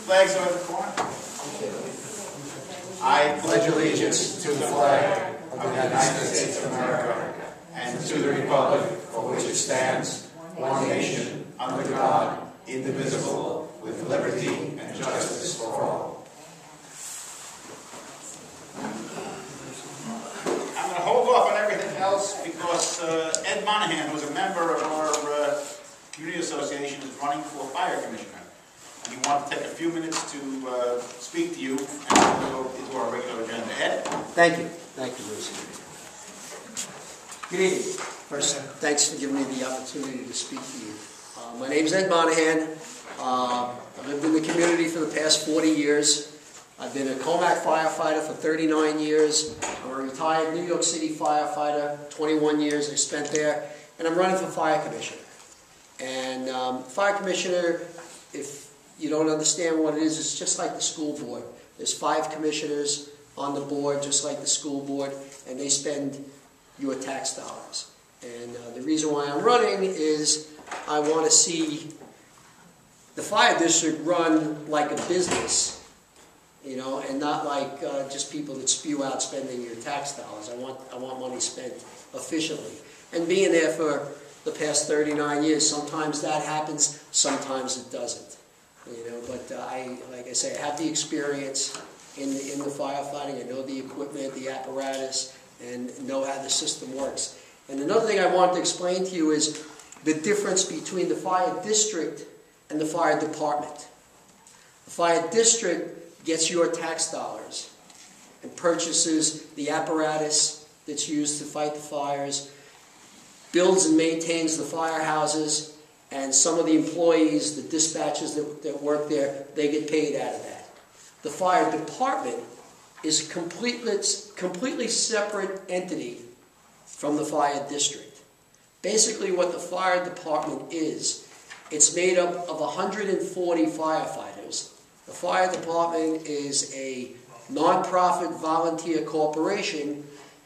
Flags are in the corner. I pledge allegiance to the flag of the United States of America and to the republic for which it stands, one nation, under God, indivisible, with liberty and justice for all. I'm going to hold off on everything else because Ed Monahan, who's a member of our community association, is running for fire commissioner. And we want to take a few minutes to speak to you and then we'll go into our regular agenda. Ed? Thank you. Thank you, Bruce. Good evening. First, thanks for giving me the opportunity to speak to you. My name is Ed Monahan. I've lived in the community for the past 40 years. I've been a Commack firefighter for 39 years. I'm a retired New York City firefighter, 21 years I spent there. And I'm running for fire commissioner. And fire commissioner, if you don't understand what it is, it's just like the school board. There's 5 commissioners on the board, just like the school board, and they spend your tax dollars. And the reason why I'm running is I want to see the fire district run like a business, you know, and not like just people that spew out spending your tax dollars. I want money spent efficiently. And being there for the past 39 years, sometimes that happens, sometimes it doesn't. You know, but like I say, I have the experience in the firefighting. I know the equipment, the apparatus, and know how the system works. And another thing I want to explain to you is the difference between the fire district and the fire department. The fire district gets your tax dollars and purchases the apparatus that's used to fight the fires, builds and maintains the firehouses, and some of the employees, the dispatchers that work there, they get paid out of that. The fire department is a completely separate entity from the fire district. Basically what the fire department is, it's made up of 140 firefighters. The fire department is a non-profit volunteer corporation,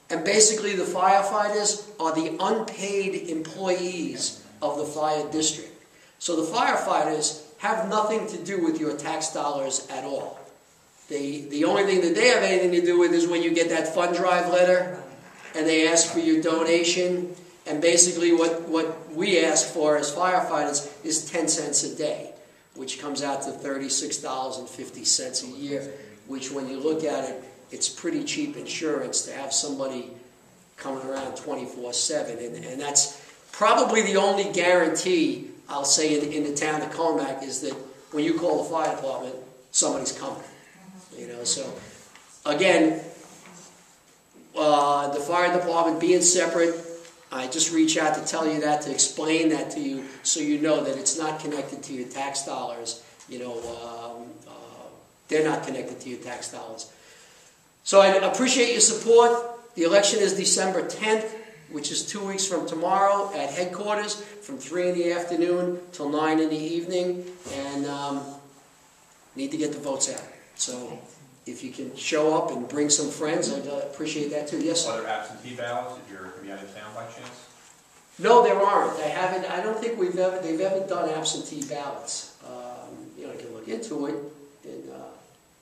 and basically the firefighters are the unpaid employees of the fire district. So the firefighters have nothing to do with your tax dollars at all. The only thing that they have anything to do with is when you get that fund drive letter and they ask for your donation, and basically what we ask for as firefighters is 10 cents a day, which comes out to $36.50 a year, which when you look at it, it's pretty cheap insurance to have somebody coming around 24/7, and that's probably the only guarantee, I'll say, in the town of Commack is that when you call the fire department, somebody's coming. You know, so again, the fire department being separate, I just reach out to tell you that, to explain that to you, so you know that it's not connected to your tax dollars. You know, they're not connected to your tax dollars. So I appreciate your support. The election is December 10th. Which is 2 weeks from tomorrow at headquarters from 3 in the afternoon till 9 in the evening, and need to get the votes out. So if you can show up and bring some friends, I'd appreciate that too. Yes, sir. Are there absentee ballots if you're going to be out of town by chance? No, there aren't. I don't think they've ever done absentee ballots. You know, I can look into it and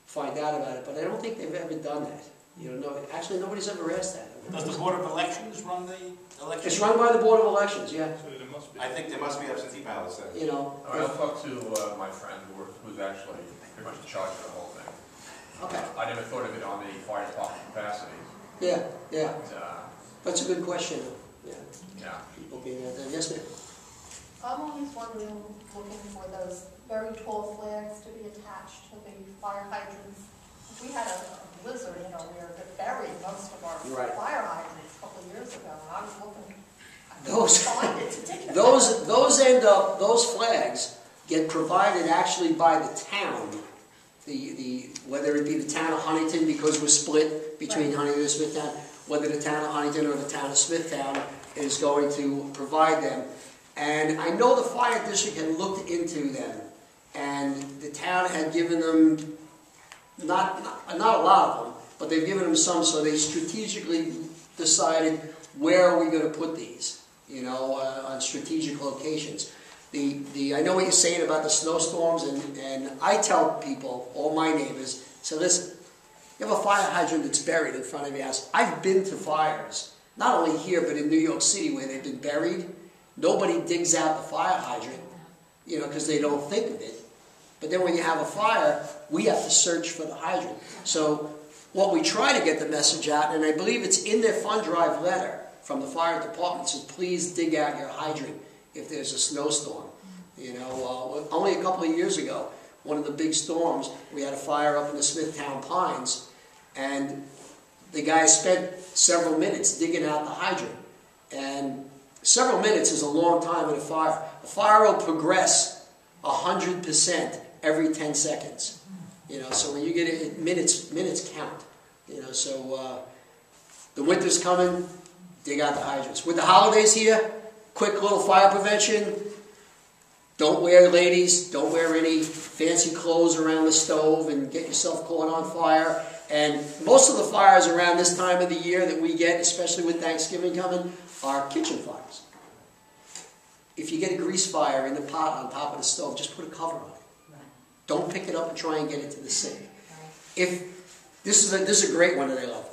find out about it, but I don't think they've ever done that. You know, no, actually, nobody's ever asked that. Does the Board of Elections run the elections? It's run by the Board of Elections, yeah. So there must be. I think there must be absentee ballots then. You know. I'll talk to my friend who's actually pretty much in charge of the whole thing. Okay. I never thought of it on the fire department capacity. Yeah, yeah. But, That's a good question. Yeah. yeah. People being out there. Yes, ma'am. I'm always wondering, looking for those very tall flags to be attached to the fire hydrants. We had a blizzard, you know, where they buried most of our fire hydrants a couple of years ago, and I was looking. Those flags get provided actually by the town. Whether it be the town of Huntington, because we're split between Huntington and Smithtown, whether the town of Huntington or the town of Smithtown is going to provide them. And I know the fire district had looked into them, and the town had given them not a lot of them, but they've given them some, so they strategically decided where are we going to put these, you know, on strategic locations. I know what you're saying about the snowstorms, and I tell people, all my neighbors, so listen, you have a fire hydrant that's buried in front of your house. I've been to fires, not only here, but in New York City where they've been buried. Nobody digs out the fire hydrant, you know, because they don't think of it. But then when you have a fire, we have to search for the hydrant. So what we try to get the message out, and I believe it's in their fund drive letter from the fire department, says please dig out your hydrant if there's a snowstorm. You know, only a couple of years ago, one of the big storms, we had a fire up in the Smithtown Pines, and the guy spent several minutes digging out the hydrant. And several minutes is a long time in a fire. A fire will progress 100% every 10 seconds. You know, so when you get it, minutes count. You know, so the winter's coming, dig out the hydrants. With the holidays here, quick little fire prevention. Don't wear, ladies, don't wear any fancy clothes around the stove and get yourself caught on fire. And most of the fires around this time of the year that we get, especially with Thanksgiving coming, are kitchen fires. If you get a grease fire in the pot on top of the stove, just put a cover on it. Right. Don't pick it up and try and get it to the sink. Right. If this is a great one that I love.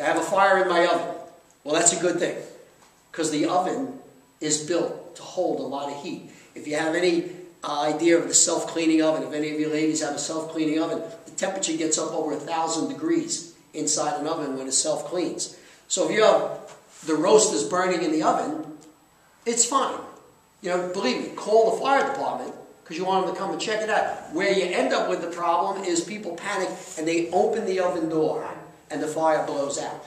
I have a fire in my oven. Well, that's a good thing, because the oven is built to hold a lot of heat. If you have any idea of the self-cleaning oven, if any of you ladies have a self-cleaning oven, the temperature gets up over 1,000 degrees inside an oven when it self-cleans. So if you have the roast is burning in the oven, it's fine. You know, believe me, call the fire department because you want them to come and check it out. Where you end up with the problem is people panic and they open the oven door and the fire blows out.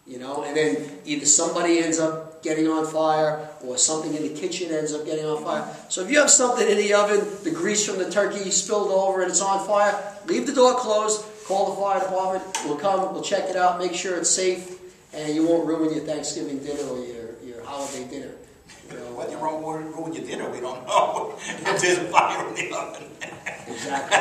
You know, and then either somebody ends up getting on fire or something in the kitchen ends up getting on fire. So if you have something in the oven, the grease from the turkey spilled over and it's on fire, leave the door closed, call the fire department, we'll come, we'll check it out, make sure it's safe, and you won't ruin your Thanksgiving dinner or your holiday dinner. You know, whether you ruin your dinner, we don't know. If there's a fire in the oven. Exactly.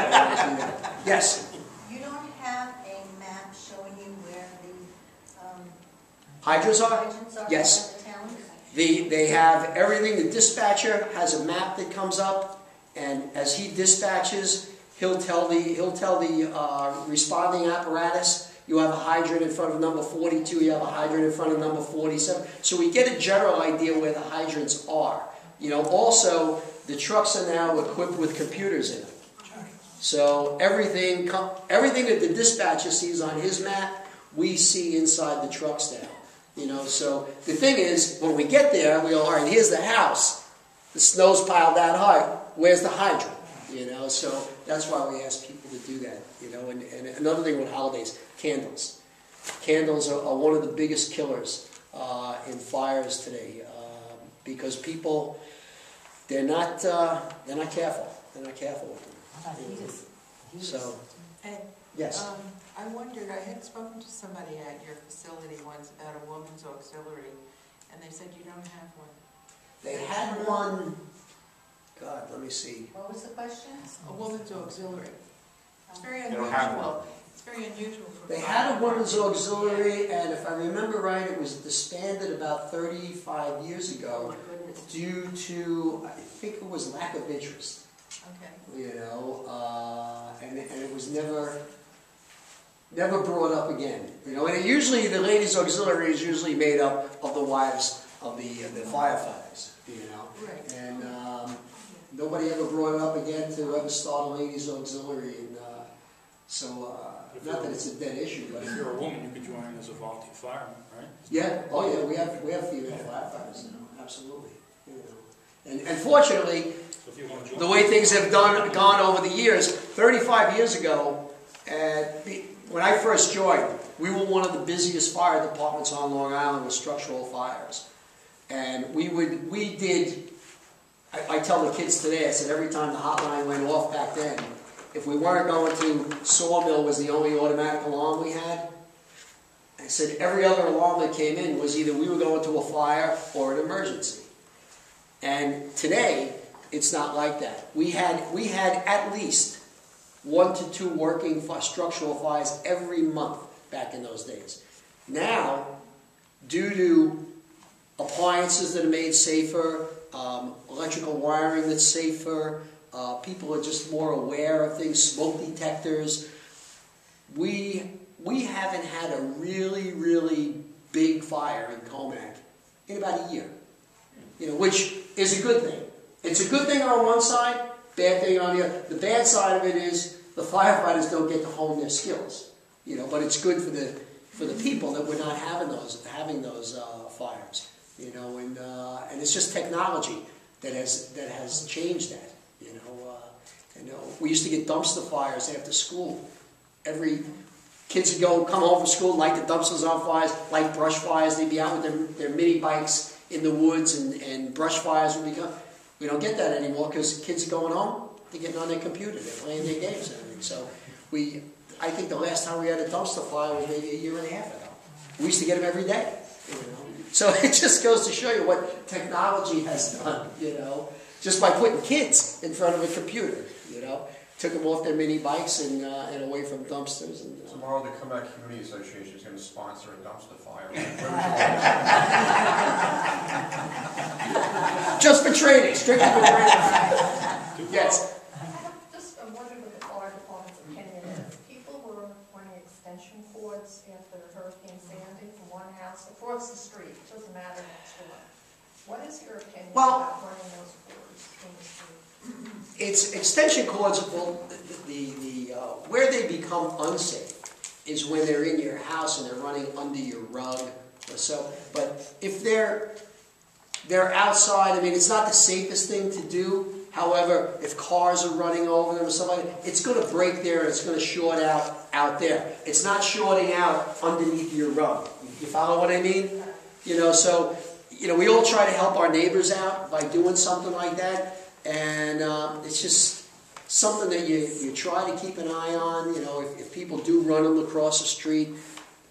Yes? You don't have a map showing you where the hydrants are? Yes. The towns? They have everything. The dispatcher has a map that comes up, and as he dispatches, he'll tell the responding apparatus, you have a hydrant in front of number 42, you have a hydrant in front of number 47. So we get a general idea where the hydrants are. You know, also, the trucks are now equipped with computers in them. So everything that the dispatcher sees on his map, we see inside the trucks now. You know, so the thing is, when we get there, we go, all right, here's the house. The snow's piled that high. Where's the hydrant? You know, so that's why we ask people to do that. You know, and another thing with holidays, candles. Candles are one of the biggest killers in fires today because people, they're not careful. They're not careful with them. So, yes. I wondered, I had spoken to somebody at your facility once about a woman's auxiliary, and they said you don't have one. They had one, God, let me see. What was the question? A woman's auxiliary. It's very They don't have one. unusual. It's very unusual for They had a women's auxiliary, and if I remember right, it was disbanded about 35 years ago due to, I think it was lack of interest. Okay. You know, and it was never brought up again. You know, and it usually the ladies' auxiliary is usually made up of the wives of the firefighters. You know, Right. and nobody ever brought it up again to ever start a ladies' auxiliary, and not that it's a dead issue, but If you're a woman, you could join as a volunteer fireman, right? yeah, oh yeah, we have female firefighters now, absolutely. You know, and fortunately, So if you want to join. the way things have gone over the years, 35 years ago, when I first joined, we were one of the busiest fire departments on Long Island with structural fires. And I tell the kids today, I said every time the hotline went off back then, if we weren't going to Sawmill was the only automatic alarm we had, I said every other alarm that came in was either we were going to a fire or an emergency. And today, it's not like that. We had at least 1 to 2 working structural fires every month back in those days. Now, due to appliances that are made safer, electrical wiring that's safer. People are just more aware of things, smoke detectors. We haven't had a really, really big fire in Commack in about a year, which is a good thing. It's a good thing on one side, bad thing on the other. The bad side of it is the firefighters don't get to hone their skills, but it's good for the people that we're not having those fires, and it's just technology that has changed that, we used to get dumpster fires after school. Kids would come home from school, light the dumpsters on fires, light brush fires. They'd be out with their mini bikes in the woods, and brush fires would become. We don't get that anymore because kids are going home. They're getting on their computer. They're playing their games and everything. So I think the last time we had a dumpster fire was maybe a year and a half ago. We used to get them every day. So it just goes to show you what technology has done. Just by putting kids in front of a computer. Took them off their mini bikes and away from dumpsters. And, Tomorrow, the Commack Community Association is going to sponsor a dumpster fire. Just for training, strictly for training. Yes. I'm wondering what the fire department's opinion is. People were running extension cords after Hurricane Sandy from one house across the street. It doesn't matter next door. What is your opinion about running those cords in the street? It's extension cords. Where they become unsafe is when they're in your house and they're running under your rug or so. But if they're outside, it's not the safest thing to do. However, if cars are running over them or something, it's going to break there and it's going to short out there. It's not shorting out underneath your rug. You follow what I mean? So we all try to help our neighbors out by doing something like that. And it's just something that you try to keep an eye on. If people do run them across the street,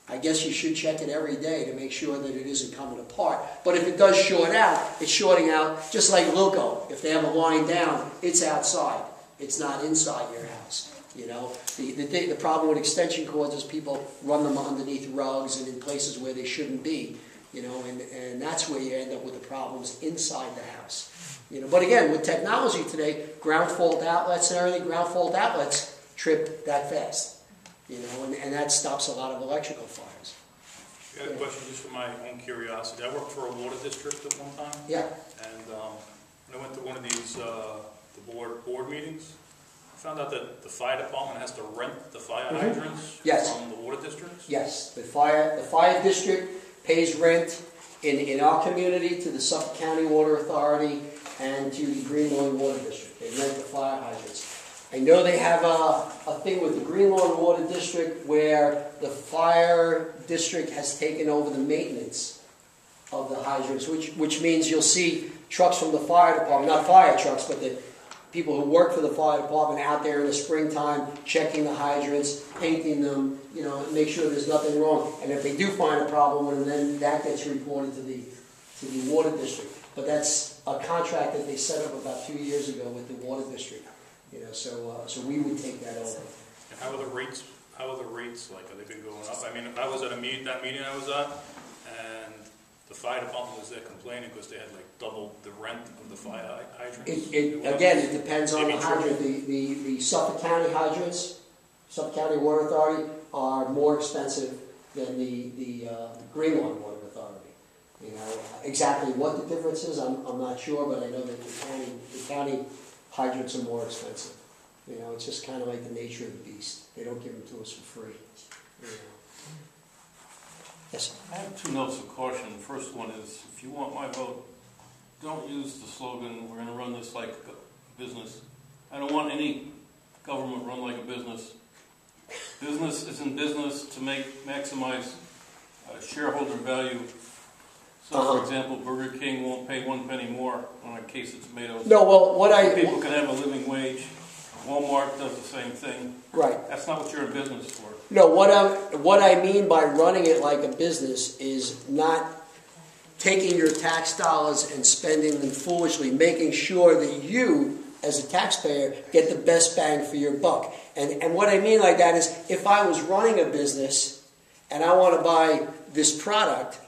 I guess you should check it every day to make sure that it isn't coming apart. But if it does short out, it's shorting out just like Wilco. If they have a line down, it's outside. It's not inside your house. The problem with extension cords is people run them underneath rugs and in places where they shouldn't be. And that's where you end up with the problems inside the house. But again, with technology today, ground fault outlets and everything, ground fault outlets trip that fast. And that stops a lot of electrical fires. I got a question just for my own curiosity. I worked for a water district at one time. Yeah. And when I went to one of these the board meetings, I found out that the fire department has to rent the fire hydrants from the water districts. Yes, the fire district pays rent in our community to the Suffolk County Water Authority and to the Green Lawn Water District. They rent the fire hydrants. I know they have a thing with the Green Lawn Water District where the fire district has taken over the maintenance of the hydrants, which means you'll see trucks from the fire department, not fire trucks, but the people who work for the fire department out there in the springtime checking the hydrants, painting them, make sure there's nothing wrong. And if they do find a problem with them, then that gets reported to the water district. But that's a contract that they set up about 2 years ago with the water district. So we would take that over. And how are the rates? Like? Are they been going up? I was at that meeting I was at, and the fire department was there complaining because they had double the rent of the fire hydrants. It depends on the hydrant. The Suffolk County hydrants, Suffolk County Water Authority, are more expensive than the Green Lawn Water Authority. Exactly what the difference is, I'm not sure, but I know that the county hydrants are more expensive. It's just kind of like the nature of the beast. They don't give them to us for free. Yes. I have 2 notes of caution. The first one is, if you want my vote, don't use the slogan, we're going to run this like a business. I don't want any government run like a business. Business is in business to maximize shareholder value. So, for example, Burger King won't pay 1 penny more on a case of tomatoes. No, well, people can have a living wage. Walmart does the same thing. Right. That's not what you're in business for. No, what I mean by running it like a business is not taking your tax dollars and spending them foolishly, making sure that you, as a taxpayer, get the best bang for your buck. And what I mean like that is, if I was running a business and I want to buy this product,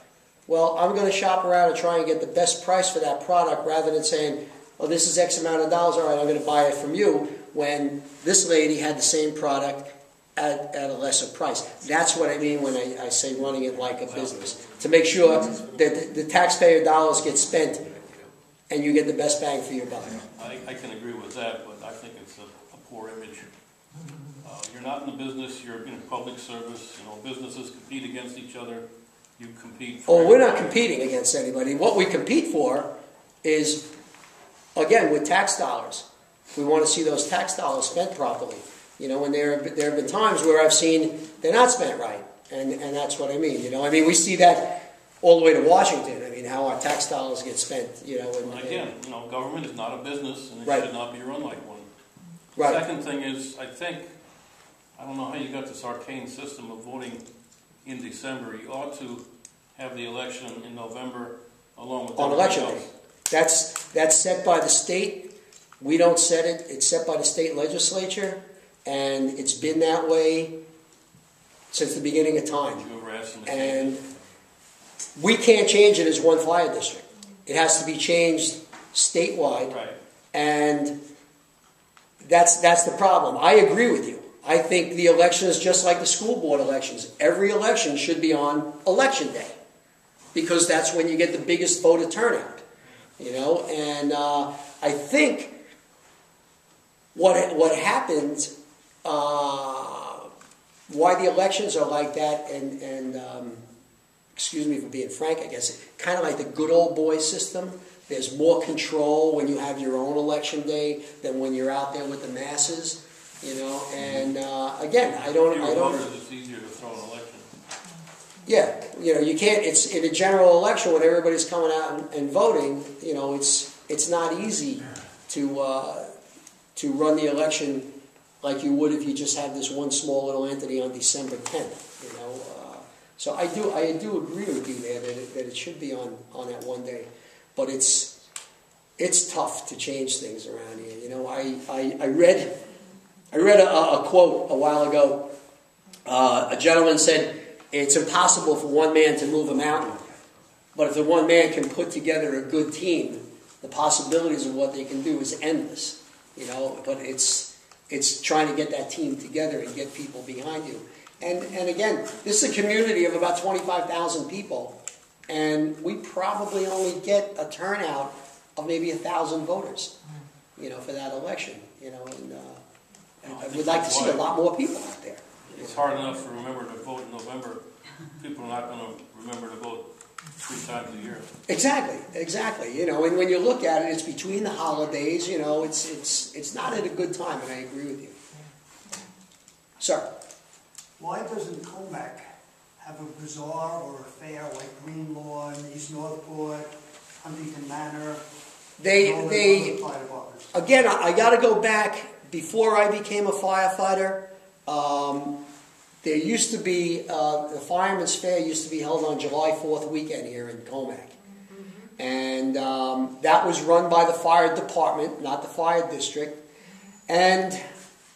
well, I'm going to shop around and try and get the best price for that product rather than saying, oh, this is X amount of dollars, all right, I'm going to buy it from you, when this lady had the same product at a lesser price. That's what I mean when I say running it like a business. To make sure that the taxpayer dollars get spent and you get the best bang for your buck. I can agree with that, but I think it's a poor image. You're not in the business, you're in public service, businesses compete against each other, you compete for... Oh, we're not competing against anybody. What we compete for is, again, with tax dollars. We want to see those tax dollars spent properly. And there have been times where I've seen they're not spent right, and that's what I mean. We see that all the way to Washington. How our tax dollars get spent. Again, government is not a business, and it right. should not be run like one. Right. Second thing is, I don't know how you got this arcane system of voting in December. You ought to have the election in November along with on election day. That's set by the state. We don't set it. It's set by the state legislature, and it's been that way since the beginning of time. Did you ever ask them to and we can't change it as one fire district. It has to be changed statewide, right. And that's the problem. I agree with you. I think the election is just like the school board elections. Every election should be on election day because that's when you get the biggest voter turnout. And I think what happened, why the elections are like that, and excuse me for being frank, I guess, kind of like the good old boy system. There's more control when you have your own election day than when you're out there with the masses. And again, I don't. It's easier to throw an election. Yeah, you can't. It's in a general election when everybody's coming out and voting. It's not easy to run the election like you would if you just had this one small little entity on December 10th. So I do agree with you there that it should be on that one day, but it's tough to change things around here. I read a quote a while ago. A gentleman said, it's impossible for one man to move a mountain, but if the one man can put together a good team, the possibilities of what they can do is endless. But it's trying to get that team together and get people behind you. And again, this is a community of about 25,000 people, and we probably only get a turnout of maybe 1,000 voters, for that election. And I would like to see a lot more people out there. It's hard enough to remember to vote in November. People are not going to remember to vote 3 times a year. Exactly. And when you look at it, it's between the holidays. It's not at a good time, and I agree with you. Sir. Why doesn't Commack have a bazaar or a fair like Green Lawn, East Northport, Huntington Manor? Again, I got to go back. Before I became a firefighter, there used to be, the Fireman's Fair used to be held on July 4th weekend here in Commack. And that was run by the fire department, not the fire district. And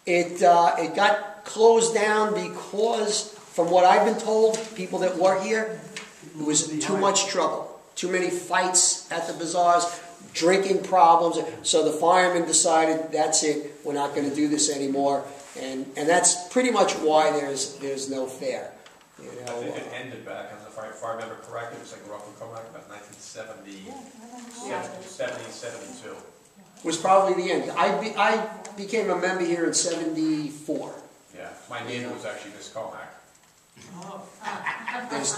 it got closed down because, from what I've been told, people that work here, it was too much trouble. Too many fights at the bazaars, drinking problems. So the firemen decided, that's it, we're not going to do this anymore. And that's pretty much why there's no fair. I think it ended back, if I remember correctly, it was like roughly Commack about 1970, 72. Was probably the end. I became a member here in 74. Yeah, my neighbor was actually this Commack.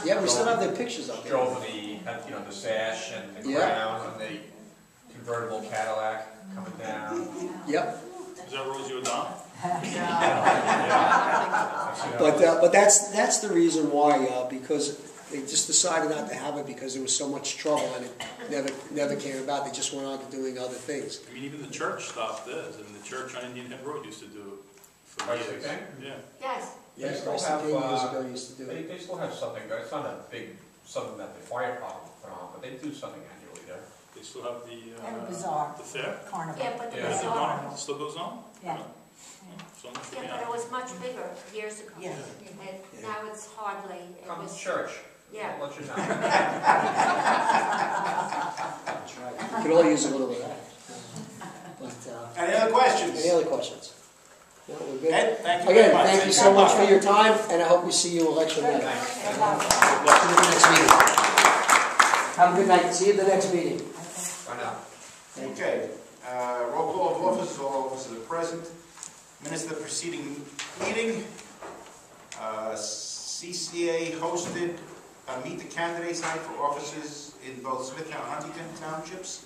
Yeah, we still have their pictures up there. Drove the sash and the crown and the convertible Cadillac coming down. Yep. Is that Rosie O'Donnell? But that's the reason why, because they just decided not to have it because there was so much trouble and it never came about. They just went on to doing other things. Even the church stopped theirs, and the church on Indian Head Road used to do it for years. Yeah. Yes. Yeah, They still Christ have, the King years ago used to do it. They still have something. It's not a big something that the fire department put on, but they do something annually there. They still have the And a bazaar. the fair. Carnival. Yeah, but the Yeah. Is it bazaar. going? It still goes on? Yeah. So much for Yeah, me. but it was much bigger years ago. Yeah. Now it's hardly, it Come was, to church. Yeah. I'll let you know. That's right. We could all use a little of that. But, Any other questions? any other questions? No, we're good. Ed, thank you very Again, much. thank you so much for your time, and I hope we see you election night. Thanks. See you at the next meeting. Have a good night. See you at the next meeting. Bye now. Okay, roll call of officers, all officers are present. Minutes of the preceding meeting. CCA hosted a Meet the Candidates night for officers in both Smithtown and Huntington townships.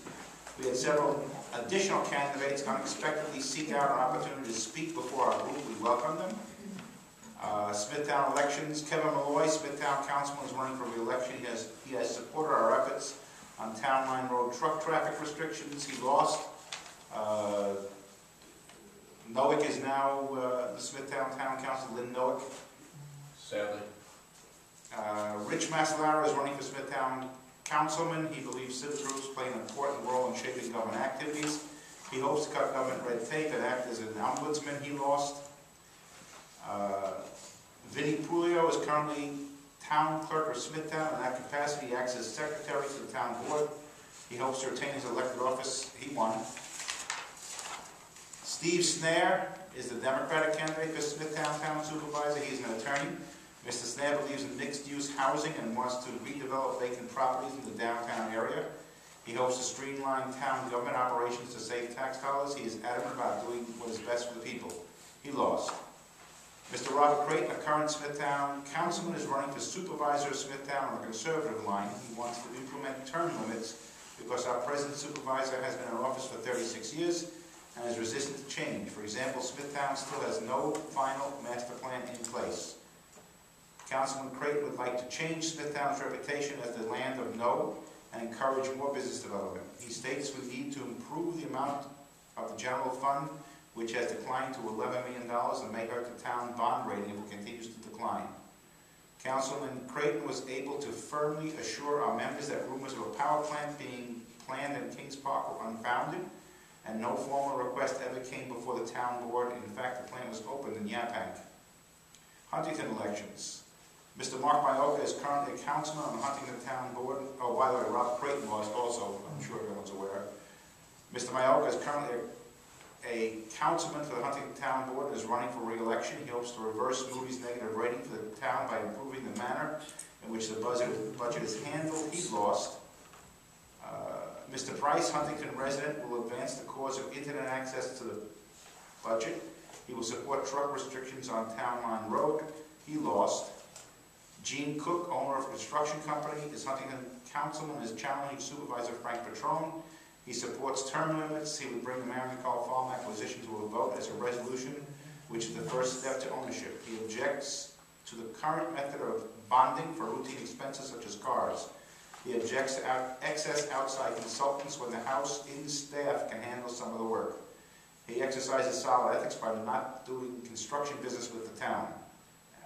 We had several additional candidates unexpectedly seek out an opportunity to speak before our group. We welcome them. Smithtown elections, Kevin Malloy, Smithtown councilman, is running for re-election. He has supported our efforts on Town Line Road truck traffic restrictions. He lost. Noack is now the Smithtown Town Council, Lynn Noack. Sadly. Rich Masalaro is running for Smithtown councilman. He believes civic groups play an important role in shaping government activities. He hopes to cut government red tape and act as an ombudsman. He lost. Vinnie Pulio is currently town clerk of Smithtown. In that capacity, he acts as secretary to the town board. He hopes to retain his elected office. He won. Steve Snare is the Democratic candidate for Smithtown Town Supervisor. He is an attorney. Mr. Snare believes in mixed-use housing and wants to redevelop vacant properties in the downtown area. He hopes to streamline town government operations to save tax dollars. He is adamant about doing what is best for the people. He lost. Mr. Robert Creighton, a current Smithtown councilman, is running for supervisor of Smithtown on the conservative line. He wants to implement term limits because our present supervisor has been in office for 36 years and is resistant to change. For example, Smithtown still has no final master plan in place. Councilman Creighton would like to change Smithtown's reputation as the land of no and encourage more business development. He states we need to improve the amount of the general fund, which has declined to $11 million and may hurt the town bond rating if it continues to decline. Councilman Creighton was able to firmly assure our members that rumors of a power plant being planned in Kings Park were unfounded, and no formal request ever came before the town board. In fact, the plant was opened in Yaphank. Huntington elections. Mr. Mark Myoka is currently a councilman on the Huntington Town Board. Oh, by the way, Robert Creighton lost also. I'm sure everyone's aware. Mr. Myoka is currently a councilman for the Huntington Town Board and is running for re-election. He hopes to reverse Moody's negative rating for the town by improving the manner in which the budget is handled. He lost. Mr. Price, Huntington resident, will advance the cause of internet access to the budget. He will support truck restrictions on Town Line Road. He lost. Gene Cook, owner of a construction company, is Huntington councilman, is challenging Supervisor Frank Petrone. He supports term limits. He would bring the Marion Call Farm acquisition to a vote as a resolution, which is the first step to ownership. He objects to the current method of bonding for routine expenses such as cars. He objects to excess outside consultants when the house-in staff can handle some of the work. He exercises solid ethics by not doing construction business with the town.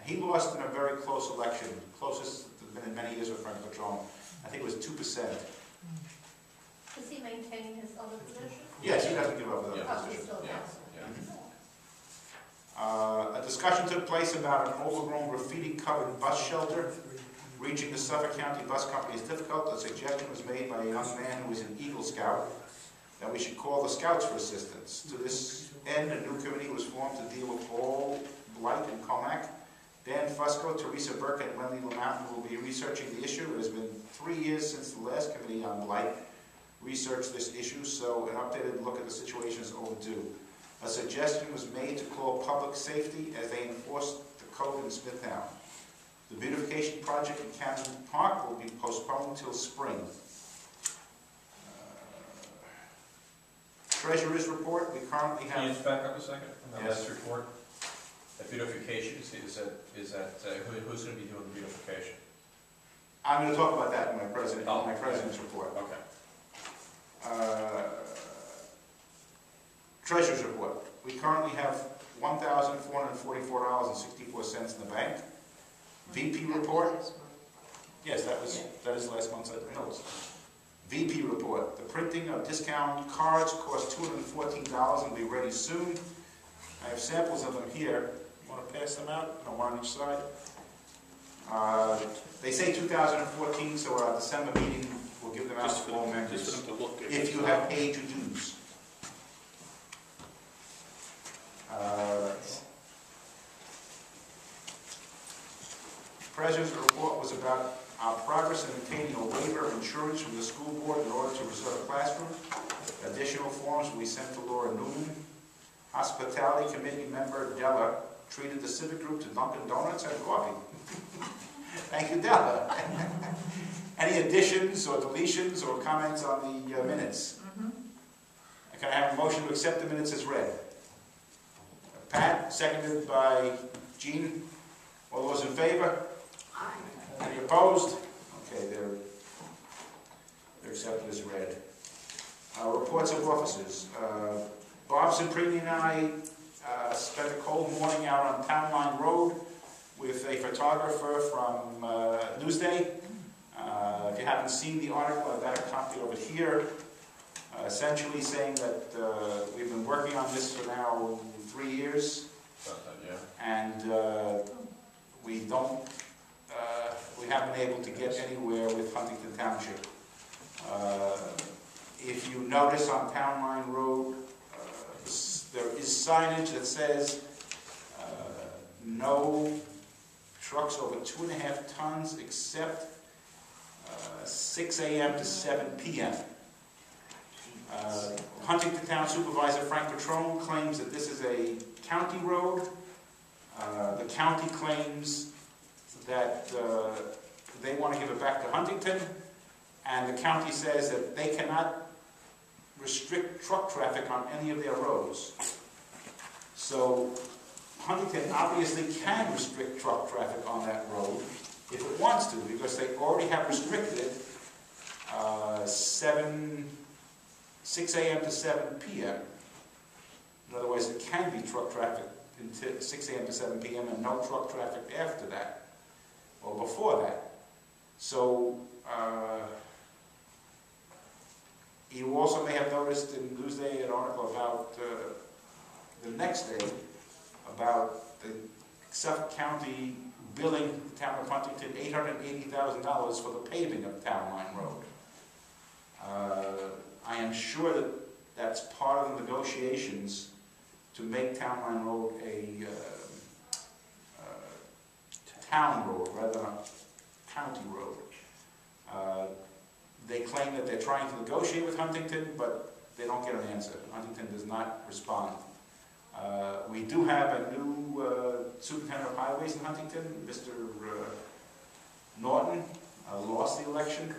He lost in a very close election, closest it's been in many years with Frank Petrone. I think it was 2%. Does he maintain his other position? Yes, he doesn't give up his Oh, other he's position. still council. A discussion took place about an overgrown graffiti-covered bus shelter. Reaching the Suffolk County Bus Company is difficult. A suggestion was made by a young man who is an Eagle Scout that we should call the Scouts for assistance. To this end, a new committee was formed to deal with all blight in Commack. Dan Fusco, Teresa Burke, and Wendy LaMountain will be researching the issue. It has been 3 years since the last committee on blight researched this issue, so an updated look at the situation is overdue. A suggestion was made to call public safety as they enforce the code in Smithtown. The beautification project in Camden Park will be postponed until spring. Treasurer's report, we currently Can you have... just back up a second on that Yes. last report? That beautification, is that who's going to be doing the beautification? I'm going to talk about that in my president's report. Okay. Treasurer's report. We currently have $1,444.64 in the bank. VP report. Yes, that is last month's notes. VP report. The printing of discount cards costs $214 and will be ready soon. I have samples of them here. You want to pass them out? No, one on each side. They say 2014, so our December meeting, we'll give them out Just to for all them, members. just for them to look at. If you have paid your dues. President's report was about our progress in obtaining a waiver of insurance from the school board in order to restore a classroom. Additional forms we sent to Laura Newman. Hospitality Committee member Della treated the civic group to Dunkin' Donuts and coffee. Thank you, Della. Any additions or deletions or comments on the minutes? Can I have a motion to accept the minutes as read? Pat, seconded by Jean. All those in favor? Any opposed? Okay, they're accepted as read. Reports of officers. Bob Cimprini and I spent a cold morning out on Town Line Road with a photographer from Newsday. If you haven't seen the article, I've got a copy of it here. Essentially saying that we've been working on this for now 3 years. And we haven't been able to get anywhere with Huntington Township. If you notice on Town Line Road, there is signage that says no trucks over 2.5 tons except 6 a.m. to 7 p.m. Huntington Town Supervisor Frank Petrone claims that this is a county road. The county claims that they want to give it back to Huntington, and the county says that they cannot restrict truck traffic on any of their roads. So Huntington obviously can restrict truck traffic on that road if it wants to, because they already have restricted 6 a.m. to 7 p.m. In other words, it can be truck traffic until 6 a.m. to 7 p.m. and no truck traffic after that, or before that. So, you also may have noticed in Newsday an article about the next day about the Suffolk County billing the town of Huntington $880,000 for the paving of Town Line Road. I am sure that that's part of the negotiations to make Town Line Road a town road rather than a county road. They claim that they're trying to negotiate with Huntington, but they don't get an answer. Huntington does not respond. We do have a new superintendent of highways in Huntington, Mr. Norton, lost the election.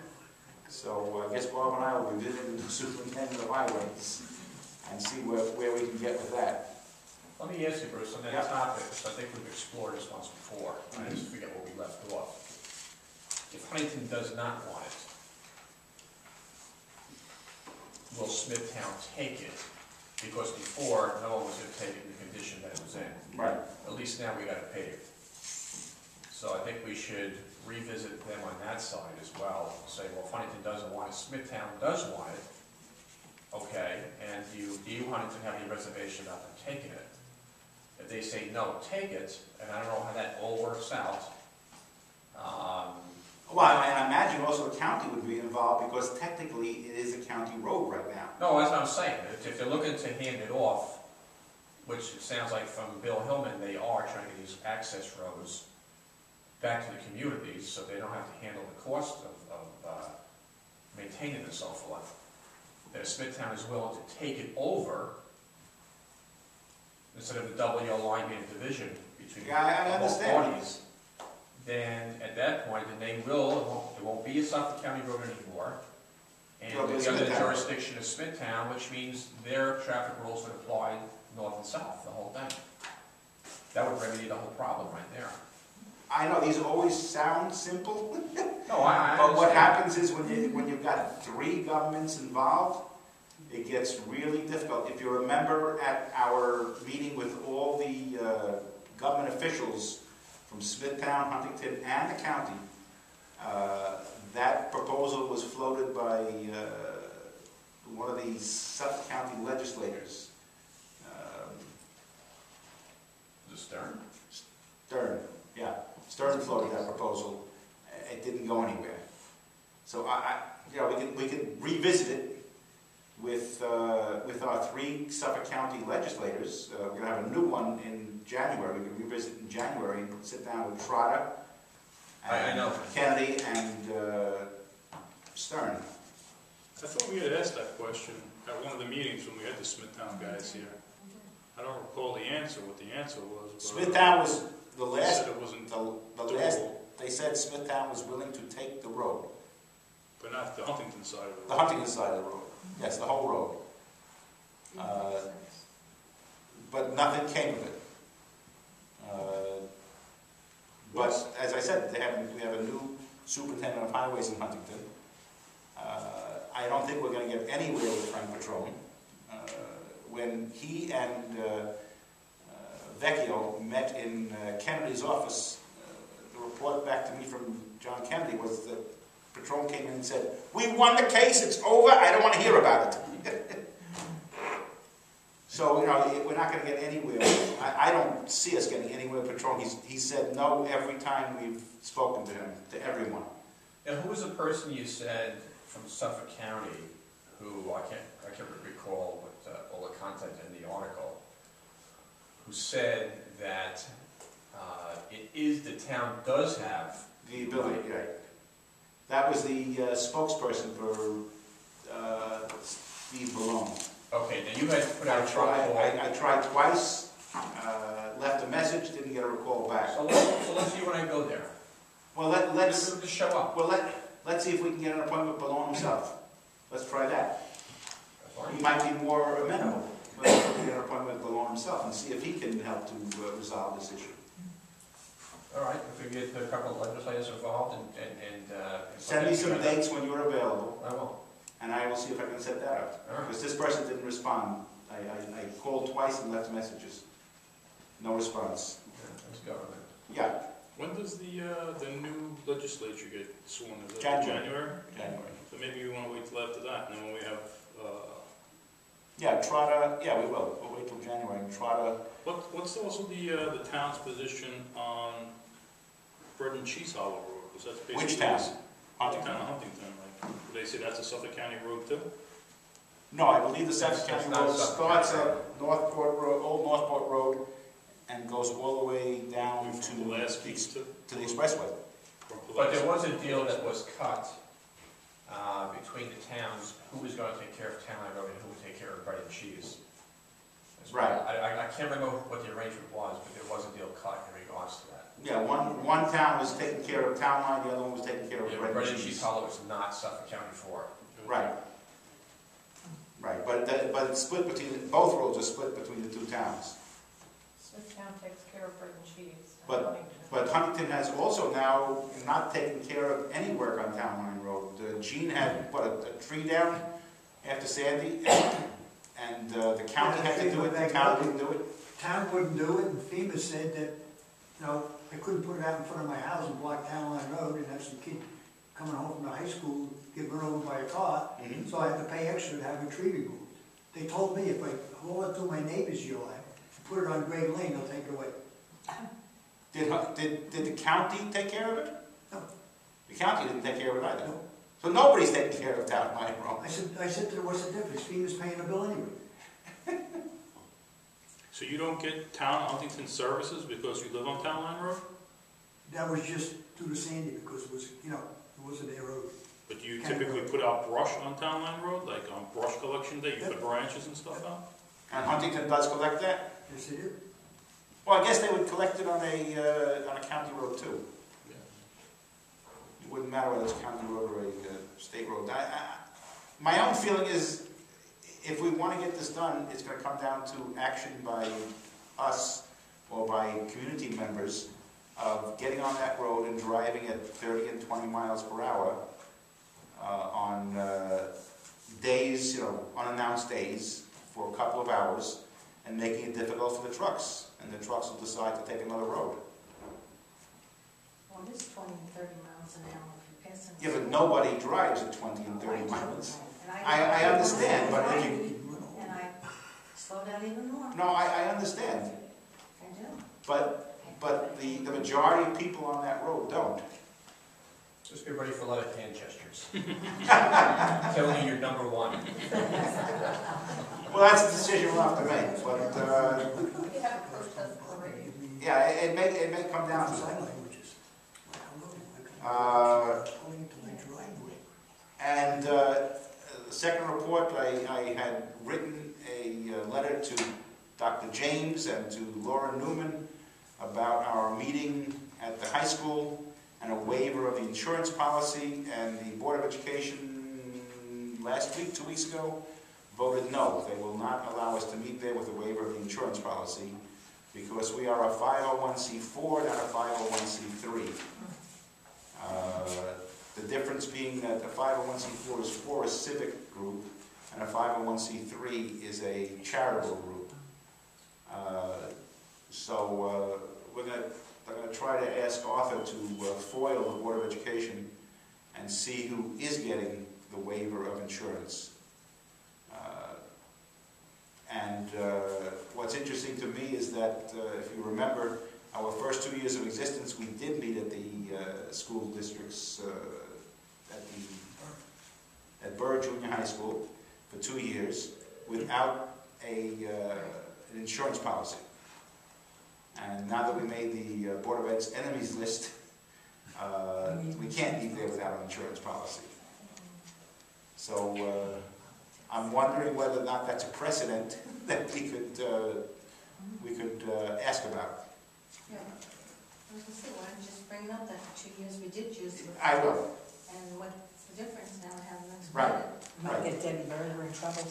So I guess Bob and I will be visiting the superintendent of highways and see where we can get with that. Let me ask you, Bruce, on that topic, because I think we've explored this once before. I just forget where we left off. If Huntington does not want it, will Smithtown take it? Because before, no one was going to take it in the condition that it was in. Right. At least now we got it paved. So I think we should revisit them on that side as well. Say, well, if Huntington doesn't want it, Smithtown does want it. Okay, and do you Huntington have any reservation about them taking it? If they say no, take it, and I don't know how that all works out. Well, I imagine also the county would be involved because technically it is a county road right now. No, that's what I'm saying. If they're looking to hand it off, which it sounds like from Bill Hillman, they are trying to get these access roads back to the communities so they don't have to handle the cost of maintaining and so forth. That if Smithtown is willing to take it over, instead of the double yellow line being a division between both parties, then at that point, then they will, it won't be a Suffolk County road anymore, and it'll be under the jurisdiction of Smithtown, which means their traffic rules would apply north and south, the whole thing. That would remedy the whole problem right there. I know these always sound simple, No, I but what happens is when you've got 3 governments involved, it gets really difficult. If you remember at our meeting with all the government officials from Smithtown, Huntington, and the county, that proposal was floated by one of the Suffolk County legislators. Is it Stern? Stern, yeah. Stern floated that proposal. It didn't go anywhere. So you know, we could revisit it with our 3 Suffolk County legislators. We're going to have a new one in January. We can revisit in January and sit down with Trotter, I know. Kennedy, and Stern. I thought we had asked that question at one of the meetings when we had the Smithtown guys here. I don't recall the answer, what the answer was. But Smithtown was the they last. said it wasn't The last. They said Smithtown was willing to take the road. but not the Huntington side of it. The Huntington side of the road. Yes, the whole road. But nothing came of it. But as I said, we have a new superintendent of highways in Huntington. I don't think we're going to get anywhere with Frank Petrone. When he and Vecchio met in Kennedy's office, the report back to me from John Kennedy was that Petrone came in and said, "We won the case, it's over, I don't want to hear about it." So, you know, we're not going to get anywhere. I don't see us getting anywhere with Petrone. He said no every time we've spoken to him, to everyone. Now, who was the person you said from Suffolk County who, I can't recall what, all the content in the article, who said that the town does have the ability, right. That was the spokesperson for Steve Malone. Okay, now you had put out a trial. I tried twice, left a message, didn't get a recall back. So let's see when I go there. Well, let's just show up. Well, let's see if we can get an appointment with Malone himself. Let's try that. He might be more amenable. Let's get an appointment with Malone himself and see if he can help to resolve this issue. All right, if we get a couple of legislators involved and send me some dates when you're available. I will. And I will see if I can set that up. All right. Because this person didn't respond. I called twice and left messages. No response. Yeah, that's government. Yeah. When does the new legislature get sworn? Is that January. January. So maybe we want to wait till after that, and then when we have. Yeah, Trotter. Yeah, we will. We'll wait till January and Trotter. What's also the town's position on Bread and Cheese Hollow Road? Because that's basically Which town? Huntington. Like, they say that's a Suffolk County road too. No, I believe the Suffolk County road starts at Northport Road, Old Northport Road, and goes all the way down to the expressway. But there was a deal that was cut between the towns, who was going to take care of Town Line Road and who would take care of Bread and Cheese. Right. I can't remember what the arrangement was, but there was a deal cut in regards to that. Yeah, one town was taking care of Town Line, the other one was taking care of Bread and Cheese. Cheese Hollow is not Suffolk County 4. Right. Right, but it's split between, both roads are split between the two towns. Smithtown takes care of Bread and Cheese. But Huntington has also now not taken care of any work on Town Line Road. Gene had, a tree down after Sandy, and the county had to do it, the town wouldn't do it. Town wouldn't do it, and FEMA said that, you know, I couldn't put it out in front of my house and block Town Line Road and have some kid coming home from the high school get run over by a car, so I had to pay extra to have a tree removed. They told me if I haul it through my neighbor's yard, put it on Great Lane, they'll take it away. Did the county take care of it? No. The county didn't take care of it either. No. So nobody's taking care of Town Line Road. I said to her, what's the difference? FEMA's paying the bill anyway. So you don't get town Huntington services because you live on Town Line Road? That was just due to Sandy because it was, you know, it wasn't their road. But do you typically put out brush on Town Line Road, like on brush collection day, you put branches and stuff out? And Huntington does collect that? Yes, they do. Well, I guess they would collect it on a county road too. Yeah. It wouldn't matter whether it's a county road or a state road. My own feeling is, if we want to get this done, it's going to come down to action by us or by community members of getting on that road and driving at 30 and 20 miles per hour on days, you know, unannounced days for a couple of hours, and making it difficult for the trucks. And the trucks will decide to take another road. Well, it's 20 and 30 miles an hour if you're passing. Yeah, but nobody drives at 20 and 30 miles. I understand, but if you... And I slow down even more. No, I understand. I do. But but the majority of people on that road don't. Just be ready for a lot of hand gestures. Telling you you're number one. Well, that's a decision we'll have to make, but, We have a protest parade. yeah, it may come down to that. And the second report, I had written a letter to Dr. James and to Laura Newman about our meeting at the high school and a waiver of the insurance policy, and the Board of Education last week, 2 weeks ago, voted no. They will not allow us to meet there with a waiver of the insurance policy because we are a 501c4, not a 501c3. The difference being that a 501c4 is for a civic group and a 501c3 is a charitable group. So we're going to try to ask Arthur to foil the Board of Education and see who is getting the waiver of insurance. And what's interesting to me is that, if you remember, our first 2 years of existence, we did meet at the school districts, at Burr Junior High School for 2 years without an insurance policy. And now that we made the Board of Ed's enemies list, we can't meet there without an insurance policy. So I'm wondering whether or not that's a precedent that we could ask about. Yeah. I was gonna say, why don't you just bring it up that for 2 years we did use it? I will. And what's the difference now, having explained Right. it? Right. Get Debbie Berger in trouble.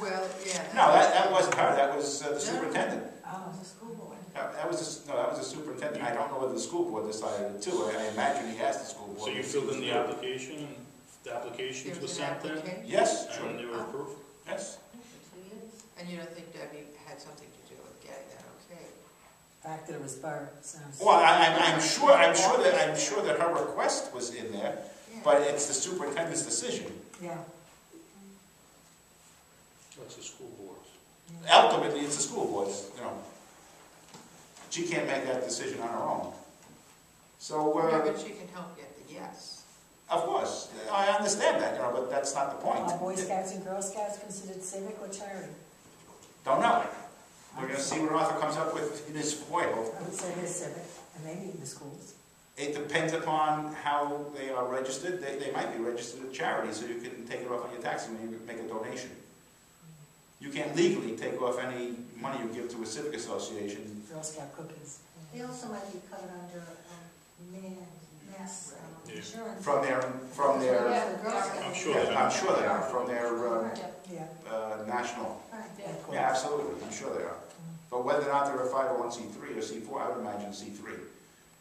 Well, yeah. No, that wasn't her. That was the superintendent. Oh, the school board. That was the superintendent. I don't know whether the school board decided it too. I imagine he asked the school board. So you filled in the application, and the applications were sent in? Yes, sure. And they were approved? Yes. For 2 years. And you don't think Debbie had something to do with getting that okay? The fact that it was Burr sounds. Well, I'm sure that her request was in there, but it's the superintendent's decision. Yeah. That's the school board's. Ultimately, it's the school board's. You know, she can't make that decision on her own. So, Yeah, but she can help get the yes. of course, I understand that, but that's not the point. Are Boy Scouts and Girl Scouts considered civic or charity? Don't know. We're going to see what Arthur comes up with in his foil. I would say they're civic, and maybe in the schools. It depends upon how they are registered. They might be registered as charity, so you can take it off on your taxes when you make a donation. You can't legally take off any money you give to a civic association. Girl Scout cookies. They also might be covered under mass insurance. From their Yeah, the Girl Scouts. I'm sure yeah, they I'm are. sure they are, from their Yeah. national. Right. Yeah, absolutely, I'm sure they are. But whether or not they're a 501c3 or C4, I would imagine C3,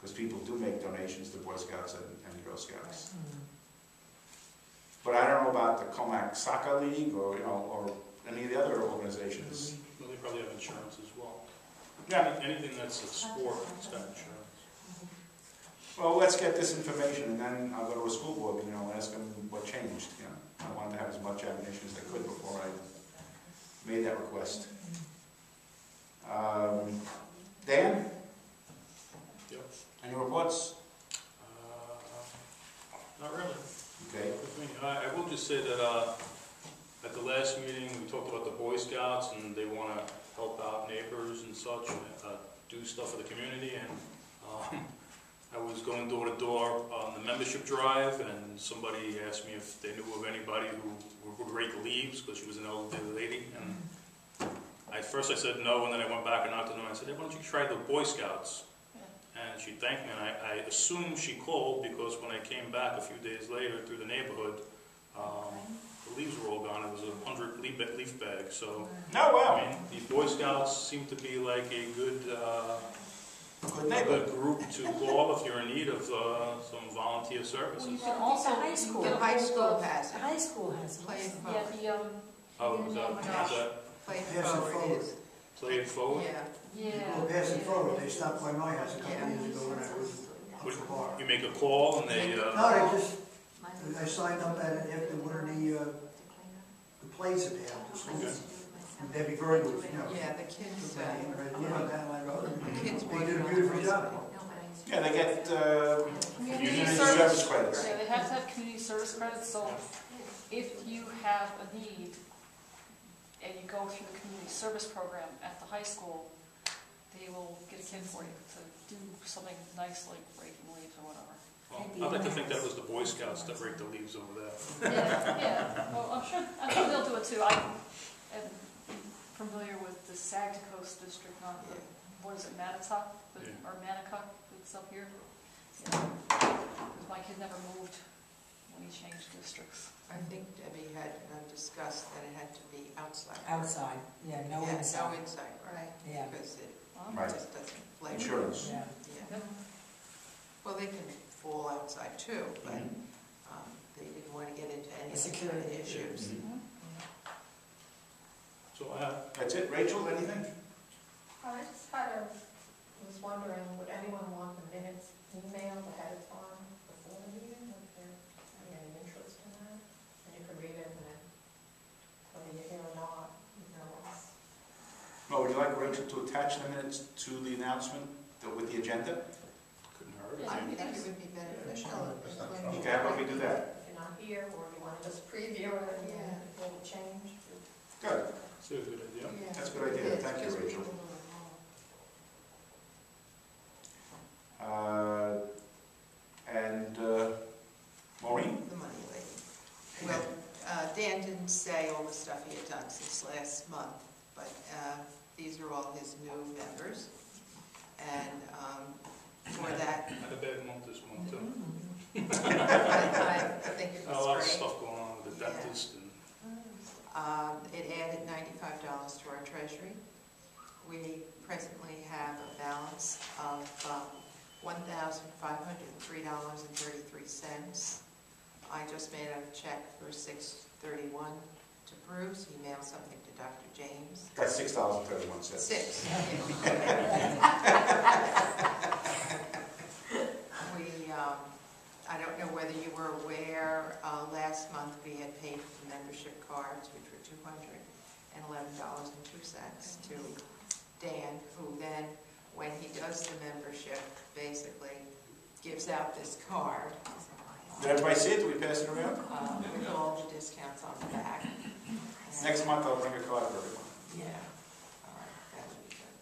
because people do make donations to Boy Scouts and Girl Scouts. But I don't know about the Commack Soccer League or any of the other organizations. Well, they probably have insurance as well. Yeah. Anything that's a sport, it's got insurance. Well, let's get this information, and then I'll go to a school board meeting, and I'll ask them what changed. I wanted to have as much ammunition as I could before I made that request. Dan? Yep. Any reports? Not really. Okay. With me. I will just say that at the last meeting, we talked about the Boy Scouts, and they want to help out neighbors and such, do stuff for the community, and I was going door to door on the membership drive, and somebody asked me if they knew of anybody who would rake leaves, because she was an elderly lady, and at first I said no, and then I went back and knocked on the door, and I said, hey, why don't you try the Boy Scouts? And she thanked me, and I assumed she called, because when I came back a few days later through the neighborhood, the leaves were all gone. It was 100 leaf bags, so No, well. I mean, the Boy Scouts seem to be like a good neighbor group to call if you're in need of some volunteer services. You can also high school. The high school has The it. high school has it. Play it Yeah, forward. Oh, is that Play it Pass it forward forward. is, play it forward? yeah. Well, pass it forward, they stopped by my house a couple of years ago when I was up What, the bar. you make a call and they, No, I signed up at it after one of the plays that they have, the schools. Debbie Virgil's, you know. Yeah, the kids, You know, down my road. the kids They want did it a on beautiful the job. bicycle. Yeah, they get community service. service credits. Yeah, they have to have community service credits, so if you have a need and you go through the community service program at the high school, they will get a kid for you to do something nice like breaking leaves or whatever. Well, I'd like to think that was the Boy Scouts that break the leaves over there. Yeah. Well, I'm sure they'll do it too. I am familiar with the Saginaw Coast district, not the, what is it, Manitowoc, or Manicock, that's up here. Yeah. 'Cause my kid never moved when he changed districts. I think Debbie had discussed that it had to be outside. Outside, yeah, no Yeah, inside. no inside, right? Yeah. Because it Right. just doesn't flavor. Insurance. Yeah. Yeah. Well, they can fall outside too, but they didn't want to get into any of the Security issues. So That's it. Rachel, anything? I just was wondering, would anyone want the minutes emailed ahead of time before the meeting? Would there be any interest in that? And you could read it and then, whether you're here or not, you know, it's. Well, would you like Rachel to attach the minutes to the announcement with the agenda? couldn't hurt. Yeah. I think it would be beneficial. That's not when trouble. you- Okay, how about we do that? If you're not here, or if you want to just preview it and Yeah. then it will change. Good. It's a good idea. Yeah. That's a good idea. It is, Thank you, because Rachel. people don't know. Maureen? The money lady. Well, Dan didn't say all the stuff he had done since last month, but these are all his new members. And for that, Had a bad month this month too. I think it A lot of was great. stuff going on with the Yeah. dentist and It added $95 to our treasury. We presently have a balance of $1,503.33. I just made a check for $631 to Bruce. He mailed something to Dr. James. That's $6.31. Six. I don't know whether you were aware, last month we had paid for the membership cards, which were $211.02 to Dan, who then, when he does the membership, basically gives out this card. Did everybody see it? Did we pass it around? With all the discounts on the back. Next month I'll bring a card for everyone. Yeah, all right, that would be good.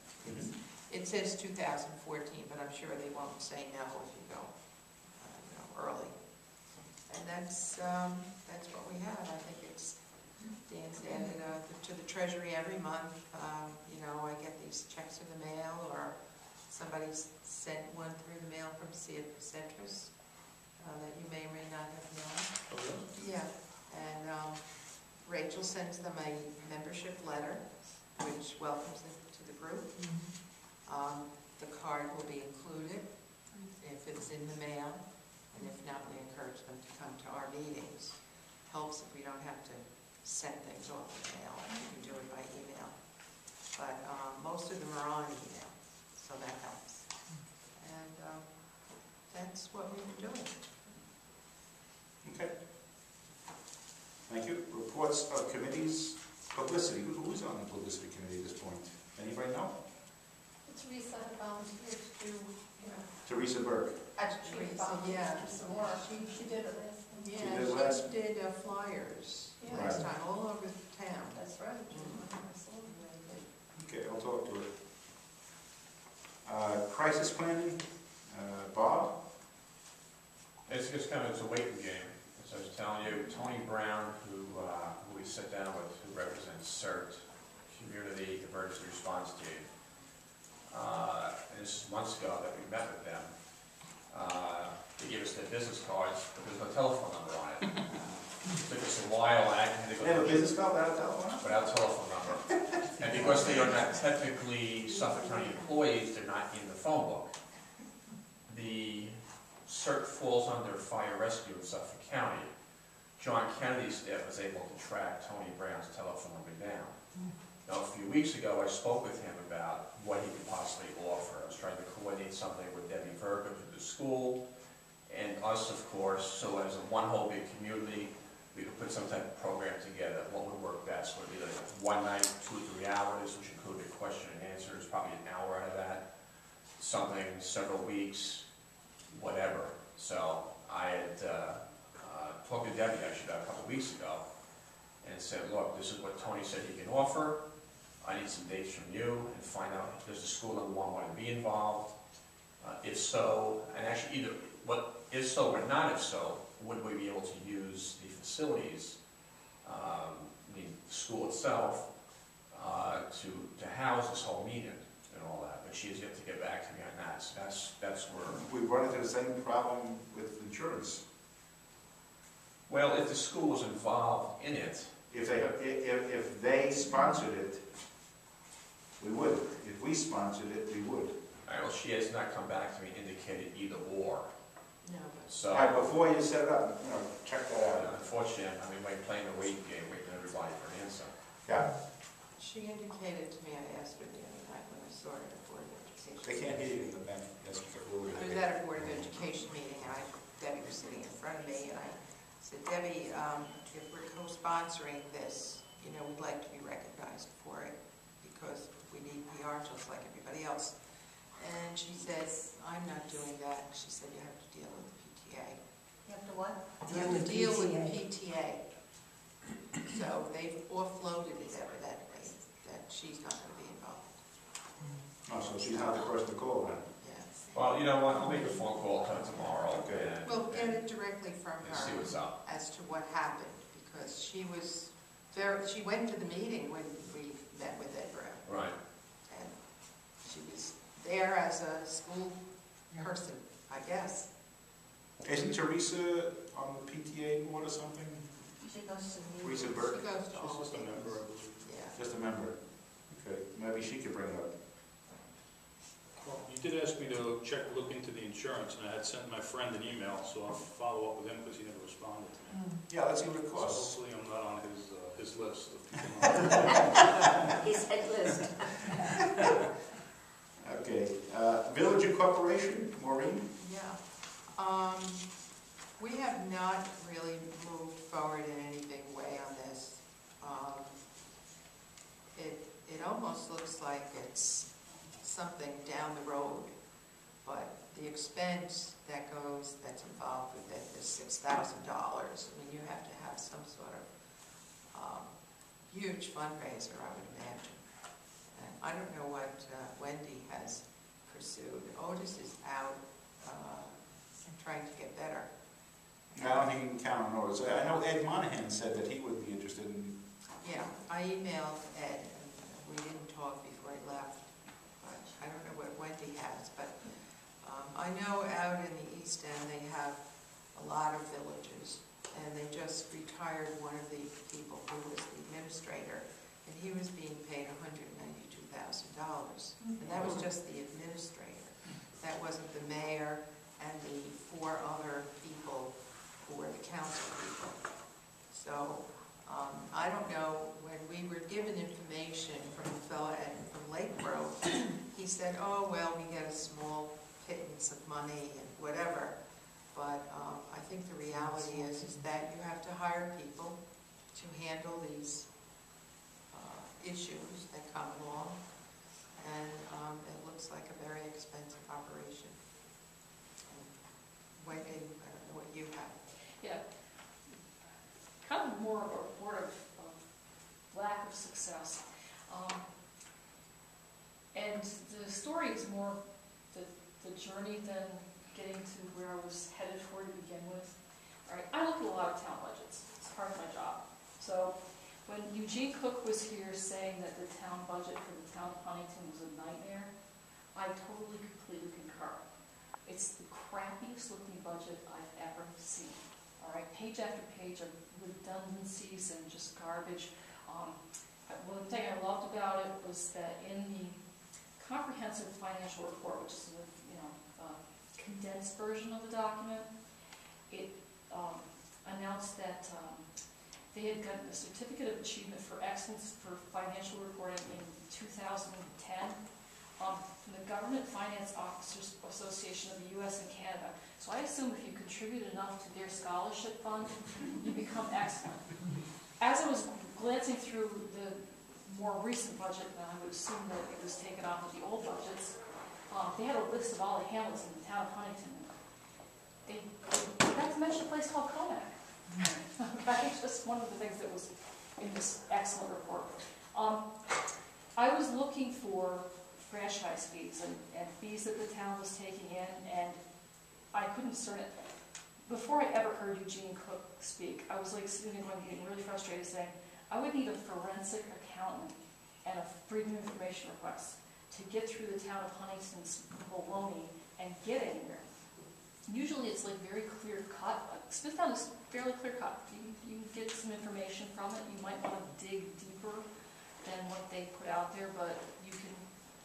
It says 2014, but I'm sure they won't say no if you go, early. And that's what we have. I think it's, Dan's added to the treasury every month. I get these checks in the mail, or somebody's sent one through the mail from Citrus that you may or may not have known. Yeah, and Rachel sends them a membership letter, which welcomes them to the group. The card will be included if it's in the mail, and if not, we encourage them to come to our meetings. Helps if we don't have to send things off the mail, we can do it by email. But most of them are on email, so that helps. And that's what we've been doing. Okay. Thank you. Reports of committees, publicity. Who's on the publicity committee at this point? Anybody know? Teresa had volunteered to do, Teresa Burke. actually volunteered to do some work. She did it. Yeah, did last- she did flyers Yeah. last time, all over the town. That's right. Absolutely. Okay, I'll talk to her. Crisis planning, Bob? It's just kind of, it's a waiting game. As I was telling you, Tony Brown, who we sit down with, who represents CERT, Community Emergency Response Team. And this is months ago that we met with them. They gave us their business cards, but there's no telephone number on it. It took us a while, and I had to go. They have a business card without a telephone? Without telephone number. And because they are not technically Suffolk County employees, they're not in the phone book. The CERT falls under fire rescue in Suffolk County. John Kennedy's staff was able to track Tony Brown's telephone number down. Now, a few weeks ago, I spoke with him about what he could possibly offer. I was trying to coordinate something with Debbie Virgo to the school, and us, of course, so as a one whole big community, we could put some type of program together. What would work best? Would it be like 1 night, 2 or 3 hours, which included question and answers, probably an hour out of that. Something several weeks, whatever. So I had talked to Debbie actually about a couple weeks ago and said, look, this is what Tony said he can offer. I need some dates from you and find out, does the school number one want to be involved? If so, and actually either, if so or not if so, would we be able to use the facilities, the school itself, to house this whole meeting and all that? But she has yet to get back to me on that, so that's where... We run into the same problem with insurance. Well, if the school was involved in it... If they sponsored it, we would. If we sponsored it, we would. All right, well, she has not come back to me indicated either or. No. So, all right, before you set it up, check that out. unfortunately, I mean, we're playing a waiting game, waiting for everybody for an answer. Yeah. She indicated to me, I asked her the other night when I saw her at a Board of Education. They can't hear you in the back. I was at a Board of Education meeting, and Debbie was sitting in front of me, and I said, Debbie, if we're co-sponsoring this, we'd like to be recognized for it, because we need PR just like everybody else. And she said, I'm not doing that. She said, you have to deal with the PTA. You have to what? You have to deal with the PTA. So they've offloaded it evidently, that she's not going to be involved. Oh, so she's not the person to call then? Yes. Well, you know what, I'll make a phone call to her tomorrow. Okay. And, We'll get it directly from and see her what's up. as to what happened, because she went to the meeting when we met with Ed Brown. Right. And she was there as a school person, I guess. Isn't Teresa on the PTA board or something? She goes to the Teresa meetings. Burke? She goes to all She's just a meetings. member, I believe. Yeah. Just a member. Okay, maybe she could bring it up. Well, you did ask me to look into the insurance, and I had sent my friend an email, so I'll follow up with him because he never responded to me. Yeah, let's see what it So costs. hopefully I'm not on his list of people. His hit list. Okay, Village Incorporation, Maureen? Yeah. We have not really moved forward in any big way on this. It almost looks like it's something down the road, but the expense that's involved with it is $6,000. I mean, you have to have some sort of huge fundraiser, I would imagine. And I don't know what Wendy has pursued. Otis is out trying to get better. I don't think you can count on Otis. I know Ed Monahan said that he would be interested in... Yeah, I emailed Ed, and we didn't talk before he left, but I don't know what Wendy has, but I know out in the East End they have a lot of villages, and they just retired one of the people who was the administrator, and he was being paid $192,000, and that was just the administrator. That wasn't the mayor and the 4 other people who were the council people. So I don't know, when we were given information from the fellow from Lake Grove, he said, oh, well, we get a small pittance of money and whatever. But I think the reality is that you have to hire people to handle these issues that come along. And it looks like a very expensive operation. Wendy, I don't know what you have. Yeah. Kind of more of a report of lack of success. And the story is more the journey than getting to where I was headed for to begin with. All right, I look at a lot of town budgets. It's part of my job. So when Eugene Cook was here saying that the town budget for the town of Huntington was a nightmare, I totally, completely concur. It's the crappiest looking budget I've ever seen. All right, page after page of redundancies and just garbage. One thing I loved about it was that in the comprehensive financial report, which is a condensed version of the document, it announced that they had gotten a certificate of achievement for excellence for financial reporting in 2010. from the Government Finance Officers Association of the U.S. and Canada. So I assume if you contribute enough to their scholarship fund, you become excellent. As I was glancing through the more recent budget, and I would assume that it was taken off of the old budgets, they had a list of all the hamlets in the town of Huntington. They forgot to mention a place called Commack. That's just one of the things that was in this excellent report. I was looking for franchise fees and fees that the town was taking in, and I couldn't discern it. Before I ever heard Eugene Cook speak, I was like sitting there going, getting really frustrated, saying, I would need a forensic accountant and a freedom of information request to get through the town of Huntington's baloney and get anywhere. Usually it's like very clear cut. Smithtown is fairly clear cut. You get some information from it. You might want to dig deeper than what they put out there, but you can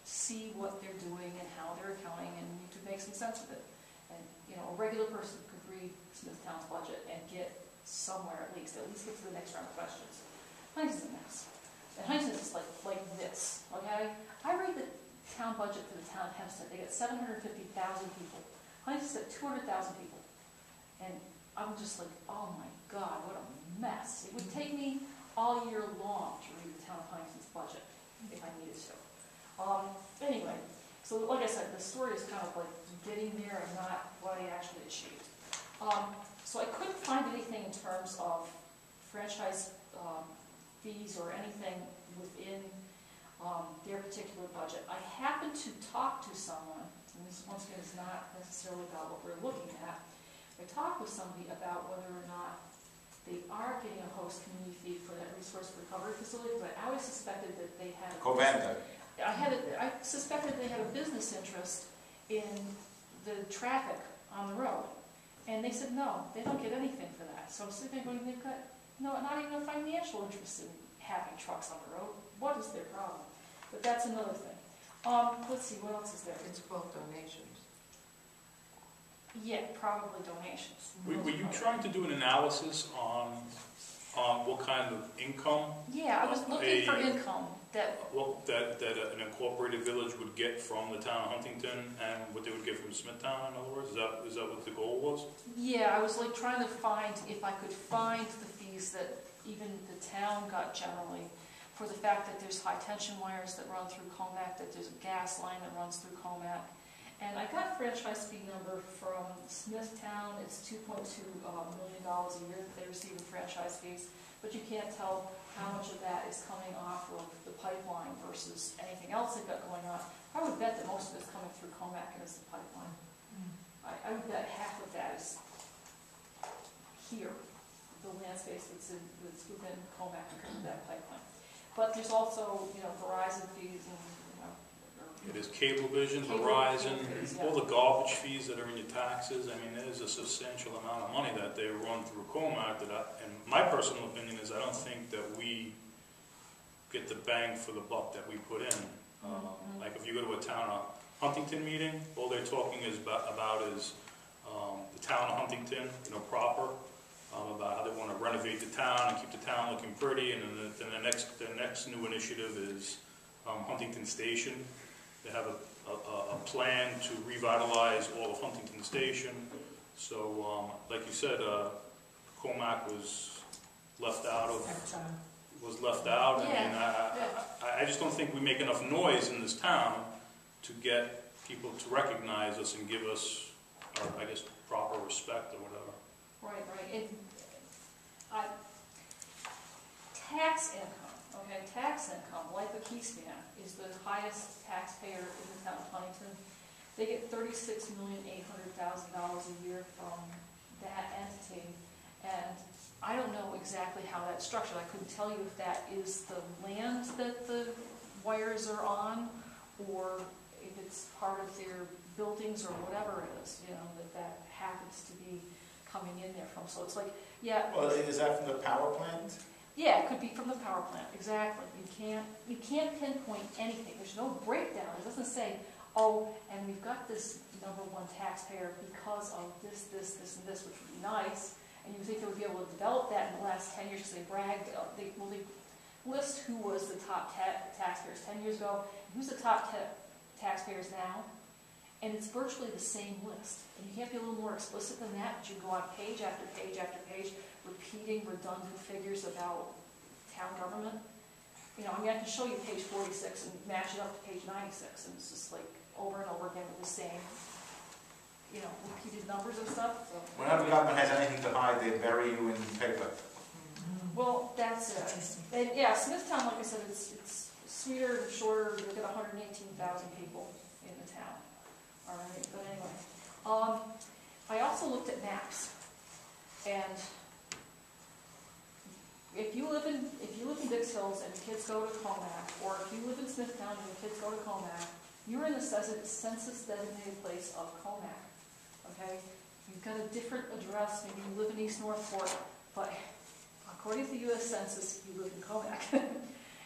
see what they're doing and how they're accounting, and you can make some sense of it. And you know, a regular person could read Smithtown's budget and get somewhere at least get to the next round of questions. Huntington's a mess. And Huntington is like this, okay? I read the town budget for the town of Hempstead. They got 750,000 people. Huntington's got 200,000 people. And I'm just like, oh my God, what a mess. It would take me all year long to read the town of Huntington's budget if I needed to. Anyway, so like I said, the story is kind of like getting there and not what I actually achieved. So I couldn't find anything in terms of franchise fees or anything within their particular budget. I happened to talk to someone, and this once again is not necessarily about what we're looking at. I talked with somebody about whether or not they are getting a host community fee for that resource recovery facility, but I always suspected that they had I suspected they had a business interest in the traffic on the road. And they said, no, they don't get anything for that. So I'm sitting there going, they've got not even a financial interest in having trucks on the road. What is their problem? But that's another thing. Let's see, what else is there? It's both donations. Yeah, probably donations. Were you trying to do an analysis on what kind of income? Yeah, I was looking for income that an incorporated village would get from the town of Huntington and what they would get from Smithtown, in other words? Is that what the goal was? Yeah, I was like trying to find, if I could find the fees that even the town got generally, for the fact that there's high tension wires that run through Commack, that there's a gas line that runs through Commack. And I got a franchise fee number from Smithtown. It's $2.2 million a year that they receive in franchise fees, but you can't tell how much of that is coming off of the pipeline versus anything else they've got going on. I would bet that most of it's coming through Commack and is the pipeline. I would bet half of that is here, the land space that's within Commack because of that pipeline. But there's also, Verizon fees and, There's Cablevision, Verizon, all the garbage fees that are in your taxes. I mean, there's a substantial amount of money that they run through Commack and my personal opinion is I don't think that we get the bang for the buck that we put in. Like if you go to a town of Huntington meeting, all they're talking about is the town of Huntington, proper, about how they want to renovate the town and keep the town looking pretty, and then the next new initiative is Huntington Station. They have a plan to revitalize all of Huntington Station. So, like you said, Commack was left out. I just don't think we make enough noise in this town to get people to recognize us and give us, proper respect or whatever. Right. Tax income, okay? Tax income, like the Keyspan, is the highest taxpayer in the town of Huntington. They get $36,800,000 a year from that entity, and I don't know exactly how that's structured. I couldn't tell you if that is the land that the wires are on, or if it's part of their buildings or whatever it is, that happens to be coming in there from. So it's like, yeah. Well, is that from the power plant? Yeah, it could be from the power plant, exactly. You can't pinpoint anything. There's no breakdown. It doesn't say, oh, and we've got this #1 taxpayer because of this, and this, which would be nice. And you would think they would be able to develop that in the last 10 years because they bragged. They list who was the top taxpayers 10 years ago, and who's the top taxpayers now, and it's virtually the same list. And you can't be a little more explicit than that, but you go on page after page after page, repeating redundant figures about town government. You know, I mean, I can show you page 46 and match it up to page 96, and it's just like over and over again with the same, you know, repeated numbers and stuff. So. Whenever government has anything to hide, they bury you in paper. Well, that's it. And yeah, Smithtown, like I said, it's sweeter and shorter. You've got 118,000 people in the town. All right, but anyway, I also looked at maps, and if you live in Dix Hills and your kids go to Commack, or if you live in Smithtown and your kids go to Commack, you're in the census designated place of Commack. Okay, you've got a different address. Maybe you live in East Northport, but according to the U.S. Census, you live in Commack.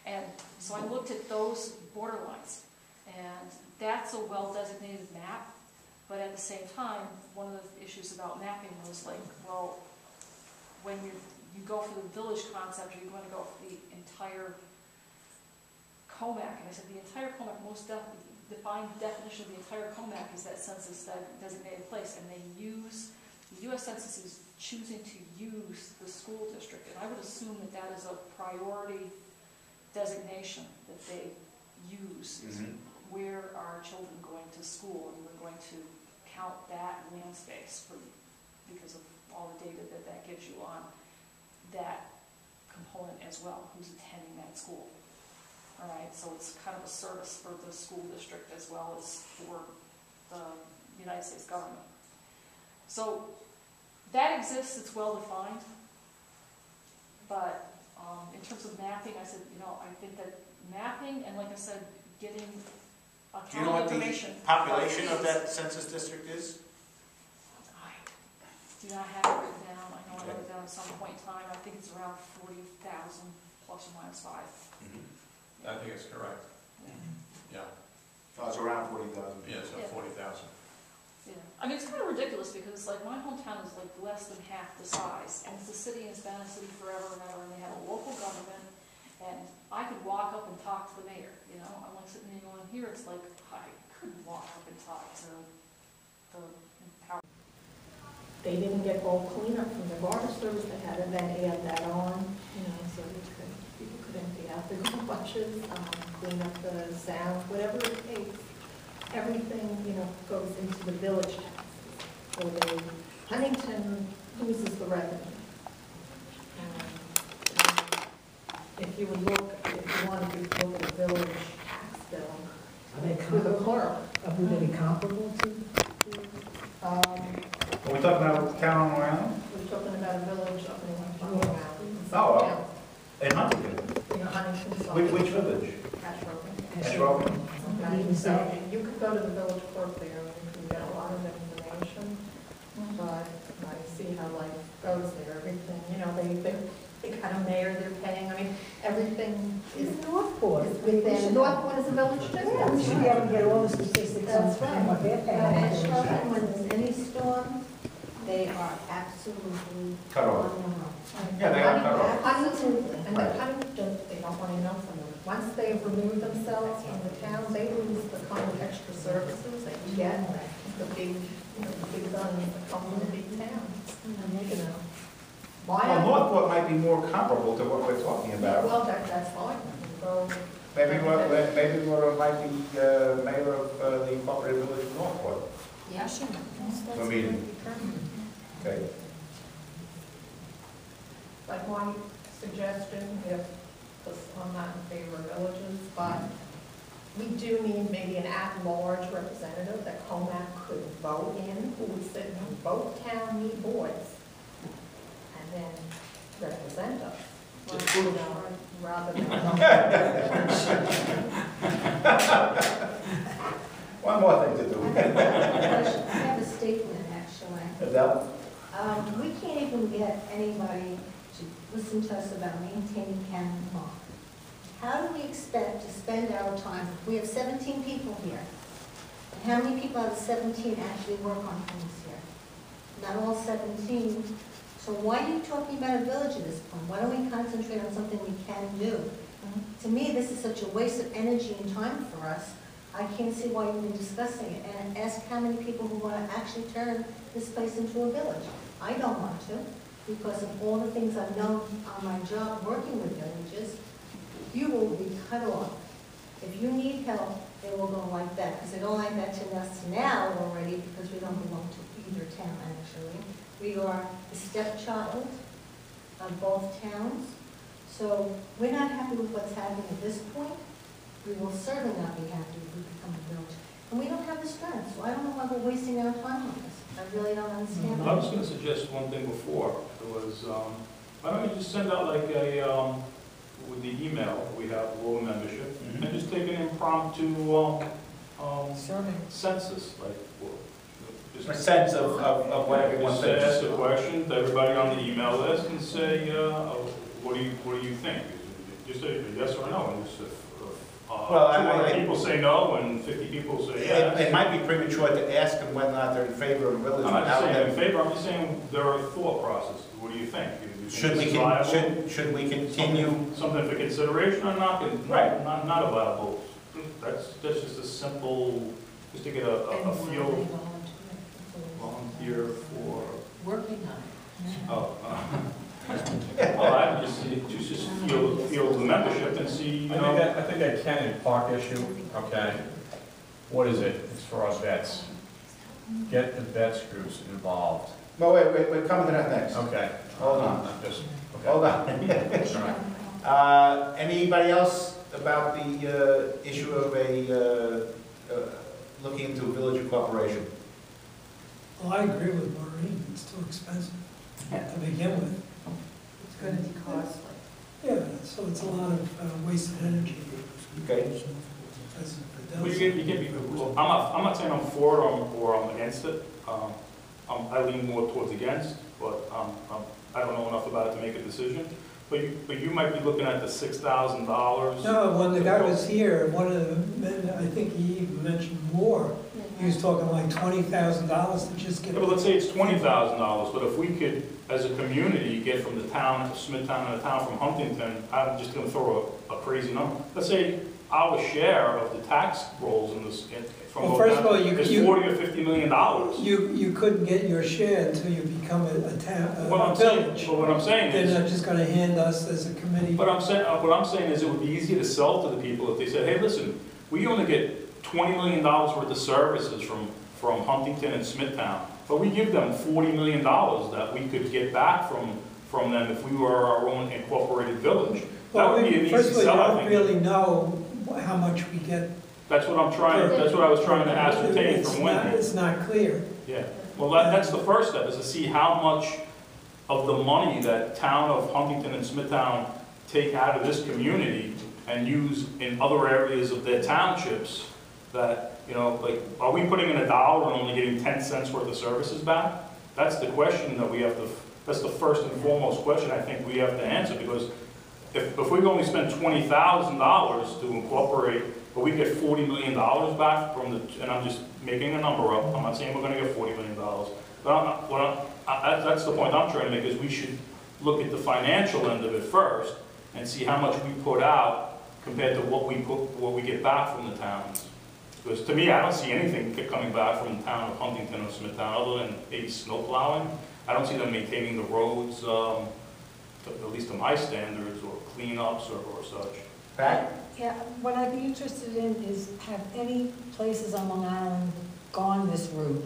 And so I looked at those borderlines, and that's a well-designated map, but at the same time, one of the issues about mapping was like, well, when you go for the village concept, are you going to go for the entire Commack? And I said, the entire Commack, most defined definition of the entire Commack is that census designated place, and they use, the U.S. Census is choosing to use the school district, and I would assume that that is a priority designation that they use. Mm-hmm. Where are children going to school, and we're going to count that land space because of all the data that gives you on that component as well, who's attending that school. All right, so it's kind of a service for the school district as well as for the United States government. So that exists, it's well defined, but in terms of mapping, I said, you know, I think that mapping and, like I said, getting do you know what the population of that census district is? I do not have it written down. I know I wrote it down at some point in time. I think it's around 40,000 plus or minus 5. Mm-hmm. I think it's correct. Yeah. Oh, it's around 40,000. Yeah, it's about 40,000. Yeah. I mean, it's kind of ridiculous because, like, my hometown is, like, less than half the size, and it's a city, and it's been a city forever and ever, and they have a local government, and I could walk up and talk to the mayor, you know? I'm, like, sitting there going, here, it's like, I couldn't walk up and talk to the power. They didn't get all cleanup from the garbage service, they had to then add that on, you know, so people could empty out the garbage, clean up the sound, whatever it takes. Everything, you know, goes into the village taxes. So Huntington loses the revenue. If you would look, if you wanted to look at a village tax bill, are they with a clerk. Are they comparable to? Are we talking about town on Long Island? We're talking about a village up in Long Island. Oh, in Huntington. In Huntington. Which village? Ashroven. Okay, so you could go to the village clerk there and you can get a lot of information, but I see how life goes there. Everything, you know, they kind of mayor they're paying. I mean, everything is Northport. within. Northport is a village too. Yeah, we should be able to get all the statistics That's on what they're paying. Ashroven, when there's any storm, they are absolutely Cut off. on the run. Yeah, they are cut off. Absolutely. And they kind of they don't want to know from them. Once they've removed themselves from the town, they lose the kind of extra services that you get, the big, you know, the big guns that come from the big towns. You know. Well, Northport might be more comparable to what we're talking about. Well, that's fine. So, Maybe what might be mayor of the incorporated village of Northport. Yeah, sure. For meeting. Okay. like my suggestion, because I'm not in favor of villages, but we do need maybe an at-large representative that Commack could vote in, who would sit in both town meet boards and then represent us. Rather than one more thing to do. I have a statement, actually. Adele? We can't even get anybody to listen to us about maintaining Cannon Pond. How do we expect to spend our time? We have 17 people here. And how many people out of 17 actually work on things here? Not all 17. So why are you talking about a village at this point? Why don't we concentrate on something we can do? To me, this is such a waste of energy and time for us I can't see why you're even discussing it. And ask how many people who want to actually turn this place into a village. I don't want to, because of all the things I've known on my job working with villages. You will be cut off. If you need help, it will go like that, because they don't like that to us now already, because we don't belong to either town, actually. We are the stepchild of both towns. So we're not happy with what's happening at this point. We will certainly not be happy if we become a village. And we don't have the strength, so I don't know why we're wasting our time on this. I really don't understand. I was going to suggest one thing before. It was, why don't you just send out like a, with the email, we have local membership, and just take an impromptu census, like, just A sense of what everyone just thinks. ask a question to everybody on the email list and say, what do you think? Just say yes or no, and just, Well, 200 people say no, and 50 people say yes. It might be premature to ask them whether or not they're in favor of village. I'm not without saying them- in favor, I'm just saying their thought process. What do you think? Should we continue? Something for consideration or not? Right. Not a viable. That's just a simple, just to get a feel. Volunteer for. Working on it. Oh. Well, I just feel the membership and see, you know. I think that Cannon Park issue, okay, what is it? It's for our vets. Get the vets groups involved. Well, wait, we're coming to that next. Okay. Hold on. Just, okay. Hold on. All right. Anybody else about the issue of looking into a village incorporation? Well, I agree with Maureen, it's too expensive to begin with. It's going to be costly. Yeah, so it's a lot of wasted energy. Okay. Well, you can be, I'm not saying I'm for it or I'm against it. I lean more towards against, but I don't know enough about it to make a decision. But you might be looking at the $6,000. No, when the guy was here, one of the men, I think he even mentioned more. He was talking like $20,000 to just get. Yeah, but let's say it's $20,000, but if we could, as a community, get from the town of Smithtown and the town from Huntington, I'm just gonna throw a crazy number. Let's say our share of the tax rolls in this, from Well, first of all, is $40 or $50 million. You couldn't get your share until you become a town, a village. But what I'm saying is. They're not just gonna hand us as a committee. What I'm saying is it would be easier to sell to the people if they said, hey, listen, we only get $20 million worth of services from Huntington and Smithtown, but we give them $40 million that we could get back from them if we were our own incorporated village. That would be an easy First of all, sell, you I don't think. really know how much we get. That's what I was trying to ascertain from Wendy. It's not clear. Yeah, well, that's the first step, is to see how much of the money that town of Huntington and Smithtown take out of this community and use in other areas of their townships. That, you know, like, are we putting in $1 and only getting 10 cents worth of services back? That's the question that we have to, that's the first and foremost question I think we have to answer, because if we only spend $20,000 to incorporate, but we get $40 million back from the, and I'm just making a number up, I'm not saying we're gonna get $40 million, but that's the point I'm trying to make, is we should look at the financial end of it first and see how much we put out compared to what we get back from the towns. Because to me, I don't see anything coming back from the town of Huntington or Smithtown other than maybe snow plowing. I don't see them maintaining the roads, at least to my standards, or cleanups or such. Pat? Yeah, what I'd be interested in is, have any places on Long Island gone this route?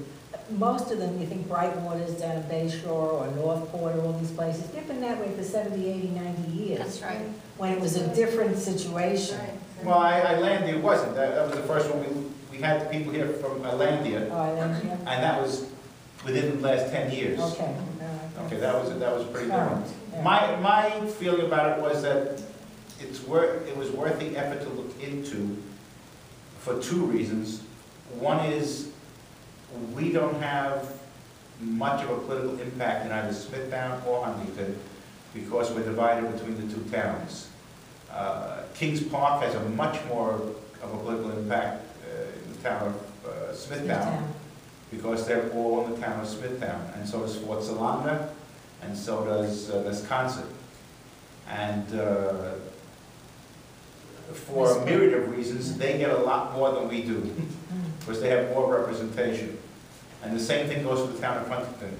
Most of them, you think Brightwater's down at Bay Shore or Northport or all these places, they've been that way for 70, 80, 90 years. That's right. When it was a different situation. Well, Ilandia wasn't. That was the first one. We had the people here from Ilandia, Oh, Ilandia? and that was within the last 10 years. Okay. Okay, that was a pretty good one. Yeah. My feeling about it was that it was worth the effort to look into for two reasons. One is we don't have much of a political impact in either Smithtown or Huntington because we're divided between the two towns. Kings Park has a much more of a political impact in the town of Smithtown because they're all in the town of Smithtown, and so does Fort Salonga, and so does Wisconsin. And for a myriad of reasons, they get a lot more than we do, because they have more representation. And the same thing goes for the town of Huntington.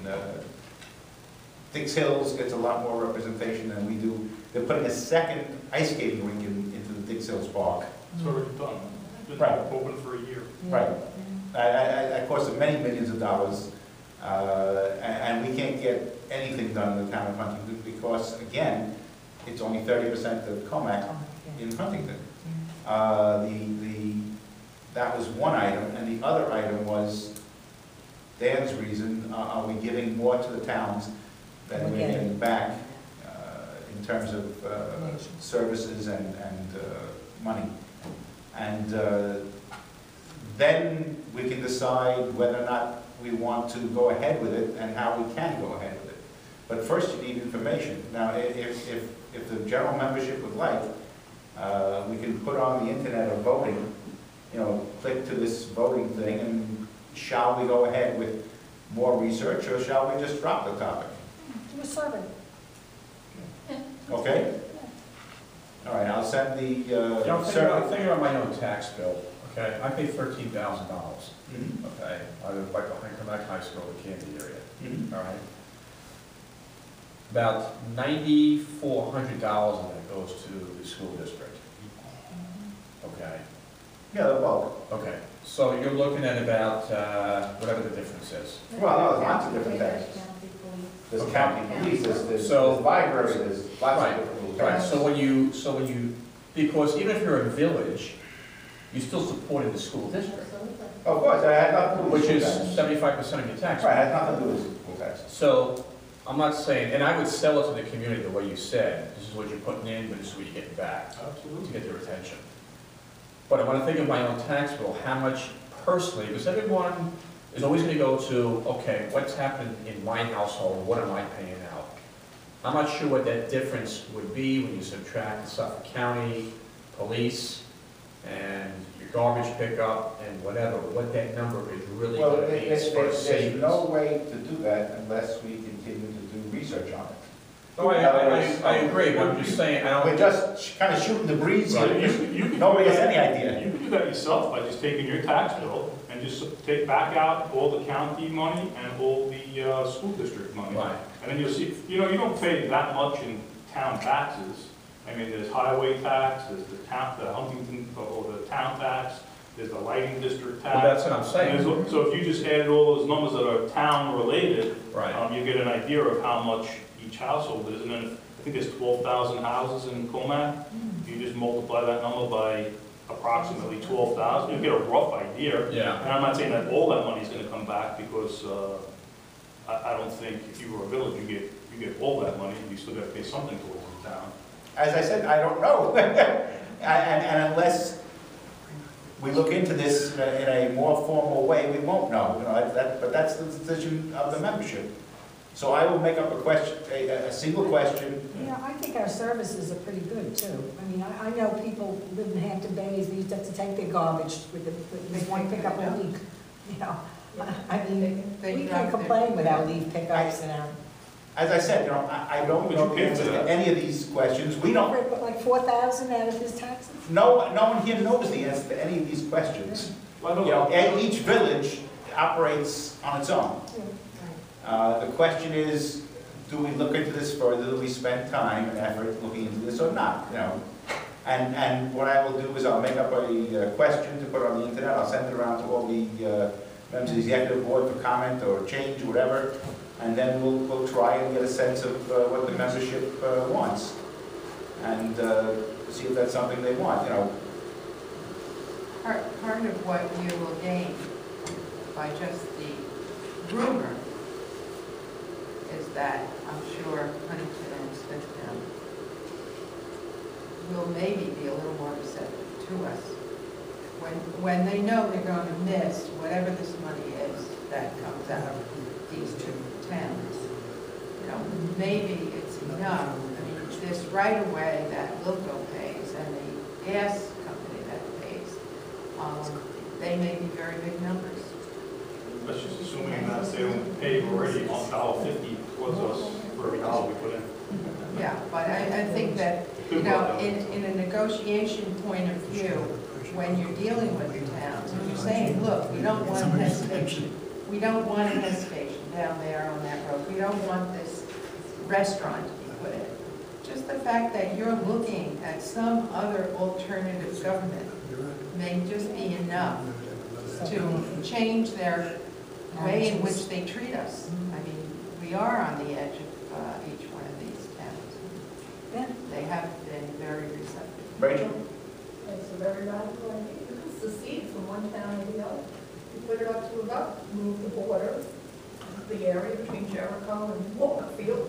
Dix Hills gets a lot more representation than we do. They're putting a second ice skating rink into the Dix Hills Park. It's already done. It's been Right. open for a year. Right. It costs them many millions of dollars, and we can't get anything done in the town of Huntington because, again, it's only 30% of Commack in Huntington. That was one item, and the other item was Dan's reason, are we giving more to the towns than we're getting back in terms of services and money? And then we can decide whether or not we want to go ahead with it and how we can go ahead with it. But first you need information. Now, if the general membership would like, we can put on the internet a voting, click to this voting thing, and shall we go ahead with more research, or shall we just drop the topic? Do a survey. Okay? All right, I'll send the I'm survey. thinking about my own tax bill, okay? I pay $13,000, Mhm. okay? I live right behind Commack High School, the Candy area, Mhm. all right? About $9,400 of that goes to the school district, okay? Yeah, the bulk. Okay, so you're looking at about, whatever the difference is. Well, no, there's lots of different taxes. There's county police, there's library, there's lots of different little Right, taxes. so when you, because even if you're a village, you're still supporting the school district, Of course, I had nothing to do with which is school taxes. 75% of your tax. Right, I had nothing to do with school taxes. So, I'm not saying, and I would sell it to the community the way you said, this is what you're putting in, but this is what you're getting back, Absolutely. to get their attention. But I want to think of my own tax bill, how much personally, because everyone is always going to go to, okay, what's happened in my household, what am I paying out? I'm not sure what that difference would be when you subtract the Suffolk County, police, and your garbage pickup, and whatever, what that number is really Well, going to be as far as there's savings. no way to do that unless we continue to do research on it. No, I agree, but I'm just saying, I don't. We're just kind of shooting the breeze here, Right, because you can nobody do has that- any idea. You can do that yourself by just taking your tax bill and just take back out all the county money and all the school district money. Right. And then you'll see, you don't pay that much in town taxes. I mean, there's highway tax, there's the Huntington, or the town tax, there's the lighting district tax. Well, that's what I'm And saying. so if you just added all those numbers that are town related, Right. you get an idea of how much each household is. And then I think there's 12,000 houses in Commack. You just multiply that number by approximately 12,000, you get a rough idea. Yeah. And I'm not saying that all that money's gonna come back, because I don't think if you were a village, you get all that money, you still gotta pay something towards the town. As I said, I don't know. And unless we look into this in a more formal way, we won't know. But that's the decision of the membership. So I will make up a question, a single question. Yeah, I think our services are pretty good too. I mean, I know people live in Hampton Bays, they used to have to take their garbage with one pickup a week. I mean, we can't complain with our leaf pickups and our. As I said, I don't know the answers to any of these questions. We don't. Put like 4,000 out of his taxes? No one here knows the answer to any of these questions. Each village operates on its own. The question is, do we look into this further? Do we spend time and effort looking into this or not? And what I will do is I'll make up a question to put on the internet. I'll send it around to all the members of the executive board for comment or change or whatever. And then we'll try and get a sense of what the membership wants, and see if that's something they want. Part of what you will gain by just the rumor is that I'm sure Huntington and Smithtown will maybe be a little more receptive to us when they know they're going to miss whatever this money is that comes out of these two towns. Maybe it's enough. I mean, this right away that Wilco pays and the gas company that pays, they may be very big numbers. Let's just assuming that they don't pay already $1.50 towards us for every dollar we put in. Yeah, but I think that You know, in a negotiation point of view, when you're dealing with the towns, and you're saying, look, we don't want a head station. We don't want a head station down there on that road. We don't want this restaurant to be put in. Just the fact that you're looking at some other alternative government may just be enough to change their way in which they treat us. I mean, we are on the edge of each one of these towns. They have been very receptive. Rachel? It's a very radical idea. You can secede from one town to the other. You put it up to about move the border, the area between Jericho and Walkerfield.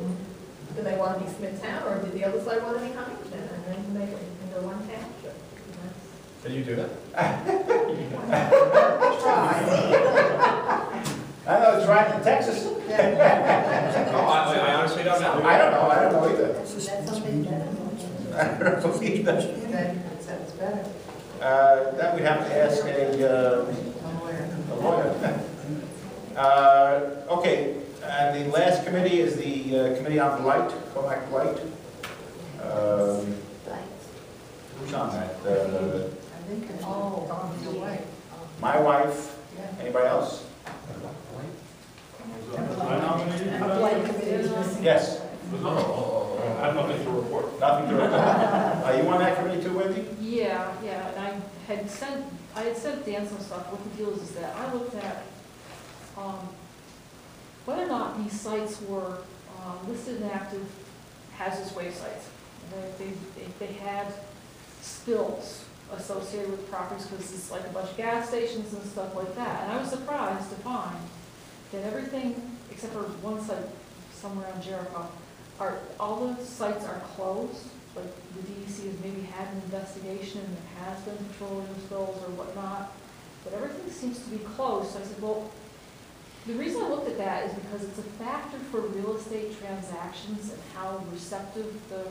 Do they want to be Smithtown, or did the other side want to be Huntington, and then make it into one township? Can you do that? Try. I know it's right in Texas. Oh, I honestly don't know. I don't know either. That's something better. I don't know either. That sounds better. That we'd have to ask a lawyer. Okay, and the last committee is the Committee on Blight, Commack Blight. Who's on that? I think it's all your way. My wife. Yeah. Anybody else? I nominated? Yes. I have nothing to report. Nothing to report. Are you on that committee too, Wendy? Yeah, and I had sent Dan some stuff. What the deal is that I looked at whether or not these sites were listed and active hazardous waste sites. They had spills associated with properties, because it's like a bunch of gas stations and stuff like that. And I was surprised to find that everything, except for one site somewhere on Jericho, all the sites are closed. Like the DEC has maybe had an investigation and there has been petroleum spills or whatnot, but everything seems to be closed. So I said, well, the reason I looked at that is because it's a factor for real estate transactions and how receptive the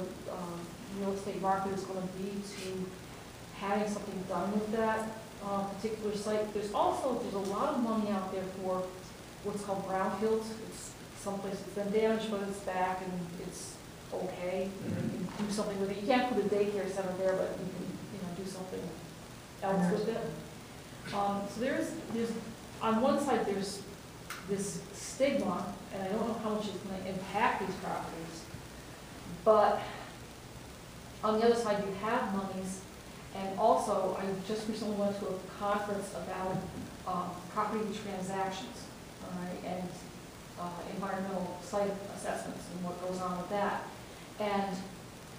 real estate market is going to be to having something done with that particular site. There's a lot of money out there for what's called brownfields. It's someplace that's been damaged, but it's back and it's okay. You can do something with it. You can't put a daycare center there, but you can do something else with it. So there's on one side there's this stigma, and I don't know how much it's going to impact these properties, but on the other side you have monies. And also, I just recently went to a conference about property transactions, all right, and environmental site assessments and what goes on with that. And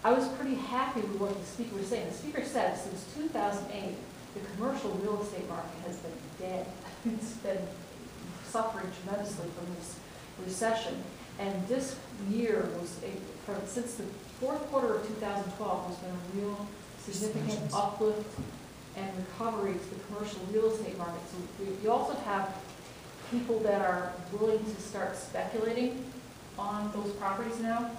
I was pretty happy with what the speaker was saying. The speaker said since 2008, the commercial real estate market has been dead. It's been suffering tremendously from this recession. And this year was, since the fourth quarter of 2012, has been a real significant uplift and recovery to the commercial real estate market. So you also have people that are willing to start speculating on those properties now,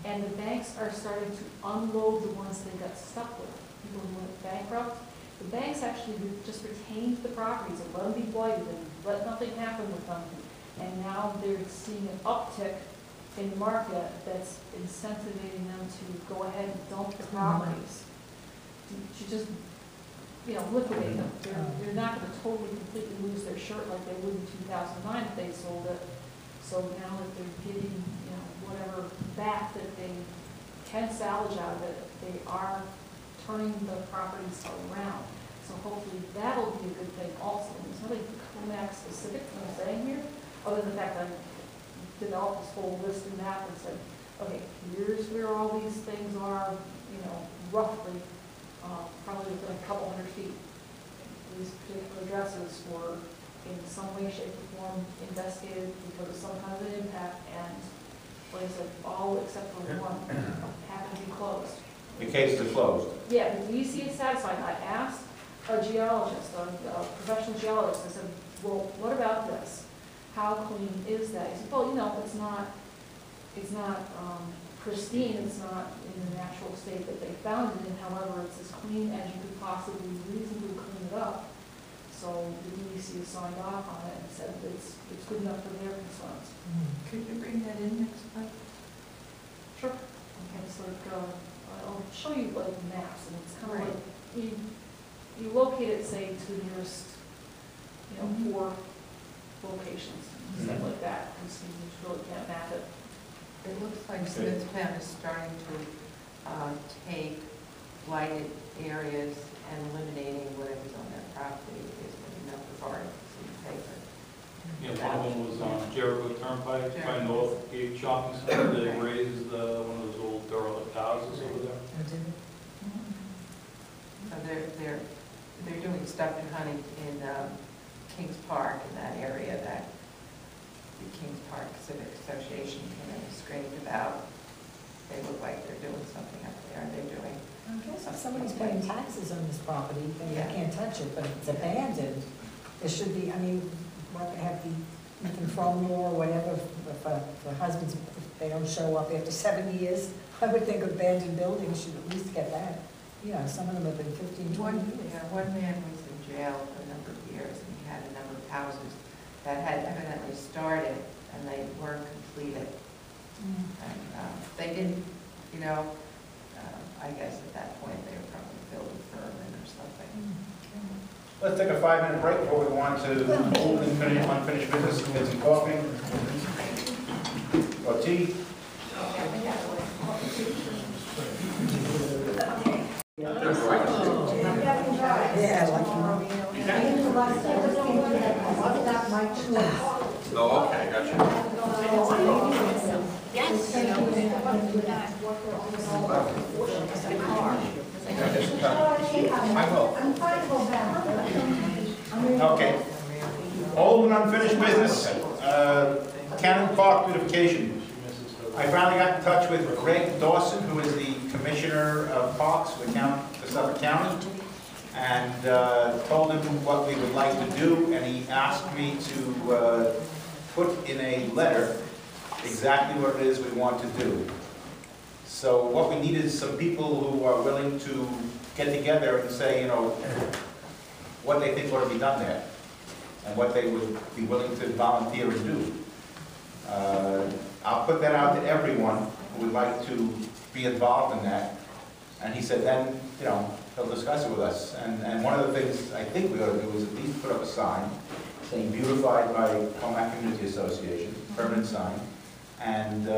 and the banks are starting to unload the ones they got stuck with. People who went bankrupt, the banks actually just retained the properties and let them be blighted and let nothing happen with them. And now they're seeing an uptick in the market that's incentivizing them to go ahead and dump the properties. To just, liquidate them. They're not going to totally, completely lose their shirt like they would in 2009 if they sold it. So now that they're getting, whatever back that they can salvage out of it, they are turning the properties around. So hopefully that'll be a good thing also. And there's nothing Commack specific to what I'm saying here, other than the fact that I developed this whole list and map and said, okay, here's where all these things are, roughly. Probably within a couple hundred feet. These particular addresses were in some way, shape, or form investigated because of some kind of an impact, and like I said, all except for one happened to be closed. The cases are closed. Yeah, the DEC is satisfied. I asked a geologist, a professional geologist, I said, well, what about this? How clean is that? He said, well, it's not pristine, it's not in the natural state that they found it in, however, it's as clean as you could possibly reasonably clean it up. So the DEC has signed off on it and said that it's good enough for their concerns. Could you bring that in next month? Sure. Okay, it's like I'll show you like maps, and it's kind of like, you locate it, say, to the nearest, 4 locations, stuff like that, and so you just really can't map it. It looks like Smithtown is starting to take lighted areas and eliminating whatever's on their property is enough of articles in the paper. Yeah, one of them was on Jericho Turnpike, by North Gate Shopping Center. They raised one of those old derelict houses over there. So they're doing stuff in hunting in Kings Park, in that area that the Kings Park Civic Association came in and screamed about. They look like they're doing something up there. They're doing. I guess if somebody's paying taxes on this property, then Yeah. they can't touch it, but if it's abandoned, there should be, I mean, what, have the Ethan Frome or whatever, if the husbands, if they don't show up after 7 years, I would think abandoned buildings should at least get that. Some of them have been 15, 20 years. One man was in jail for a number of years, and he had a number of houses that had evidently started, and they weren't completed. And they didn't, I guess at that point they were probably building firm or something. Let's take a 5-minute break before we go on to old and unfinished business, get some coffee or tea. Oh, okay, gotcha. I will. Okay. Old and unfinished business, Cannon Park beautification. I finally got in touch with Greg Dawson, who is the Commissioner of Parks for Suffolk County, and told him what we would like to do, and he asked me to put in a letter exactly what it is we want to do. So what we need is some people who are willing to get together and say, what they think ought to be done there, and what they would be willing to volunteer and do. I'll put that out to everyone who would like to be involved in that. And he said then, he'll discuss it with us. And one of the things I think we ought to do is at least put up a sign saying beautified by Commack Community Association, permanent sign, and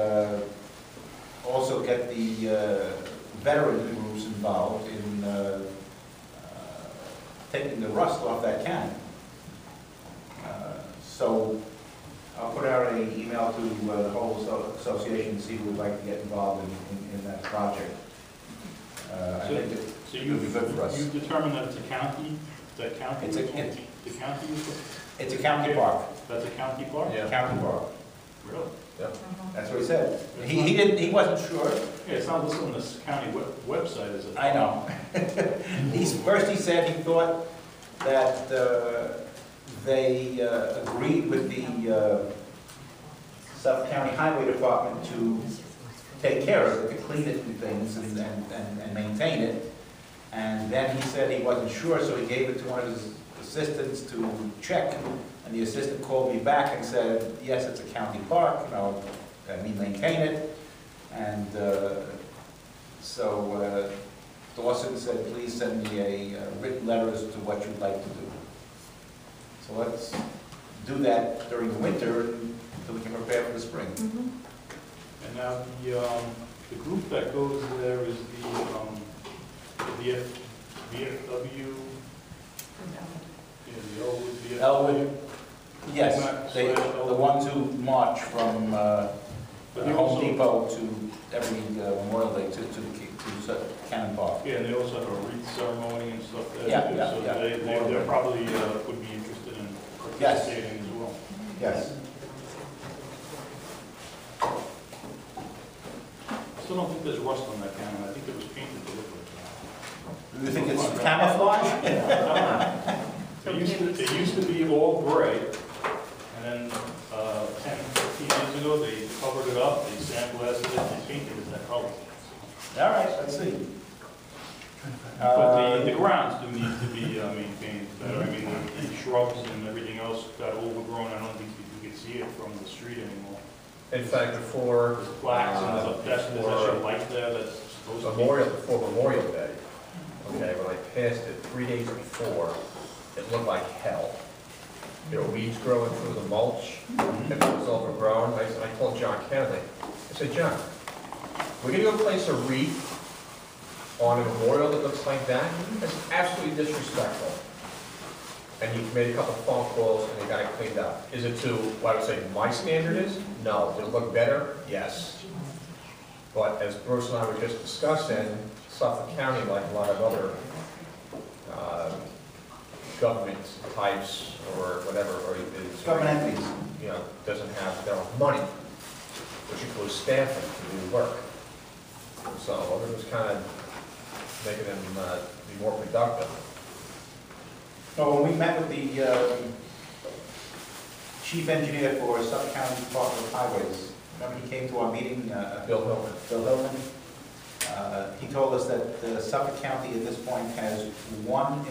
also get the veteran groups involved in taking the rust off that cannon. So I'll put out an email to the whole association and see who would like to get involved in that project. I think it would be good for us. You've determined that it's a county? The county? It's a county park. That's a county park? Yeah. County park. Really? Yep. That's what he said. He wasn't sure. Yeah, it's not listed on this county website, is it? I know. First he said he thought that they agreed with the Suffolk County Highway Department to take care of it, to clean it and things and maintain it. And then he said he wasn't sure, so he gave it to one of his assistants to check. And the assistant called me back and said, yes, it's a county park, and we maintain it. And so Dawson said, please send me a written letter as to what you'd like to do. So let's do that during the winter until we can prepare for the spring. And now the group that goes there is the VFW. Yeah, the Elwood. Yes, the ones who march from Home Depot to every Memorial Day to Cannon Park. Yeah, and they also have a wreath ceremony and stuff there. Yeah, so yeah. They probably would be interested in participating as well. Yes. I still don't think there's rust on that cannon. I think it was painted to look like that. Do you think it's camouflage? It used to be all gray, and then 10, 15 years ago, they covered it up, they sandblasted it, and painted it that color. All right, let's see. But the grounds do need to be maintained better. I mean, the shrubs and everything else got overgrown. I don't think you can see it from the street anymore. In fact, before There's flax and there's a light there that's before Memorial Day, okay, when I passed it 3 days before, it looked like hell. There were weeds growing through the mulch, and it was overgrown. I told John Kennedy, I said, John, we're gonna go place a wreath on a memorial that looks like that? That's absolutely disrespectful. And he made a couple of phone calls and he got it cleaned up. Is it to what I would say my standard is? No. Did it look better? Yes. But as Bruce and I were just discussing, Suffolk County, like a lot of other government types or whatever, or is Government entities, you know, doesn't have their own money, which includes staffing to do work. So it was kind of making them be more productive. No, when we met with the chief engineer for Suffolk County Department of Highways, remember he came to our meeting? Bill Hillman. Bill Hillman. He told us that Suffolk County at this point has one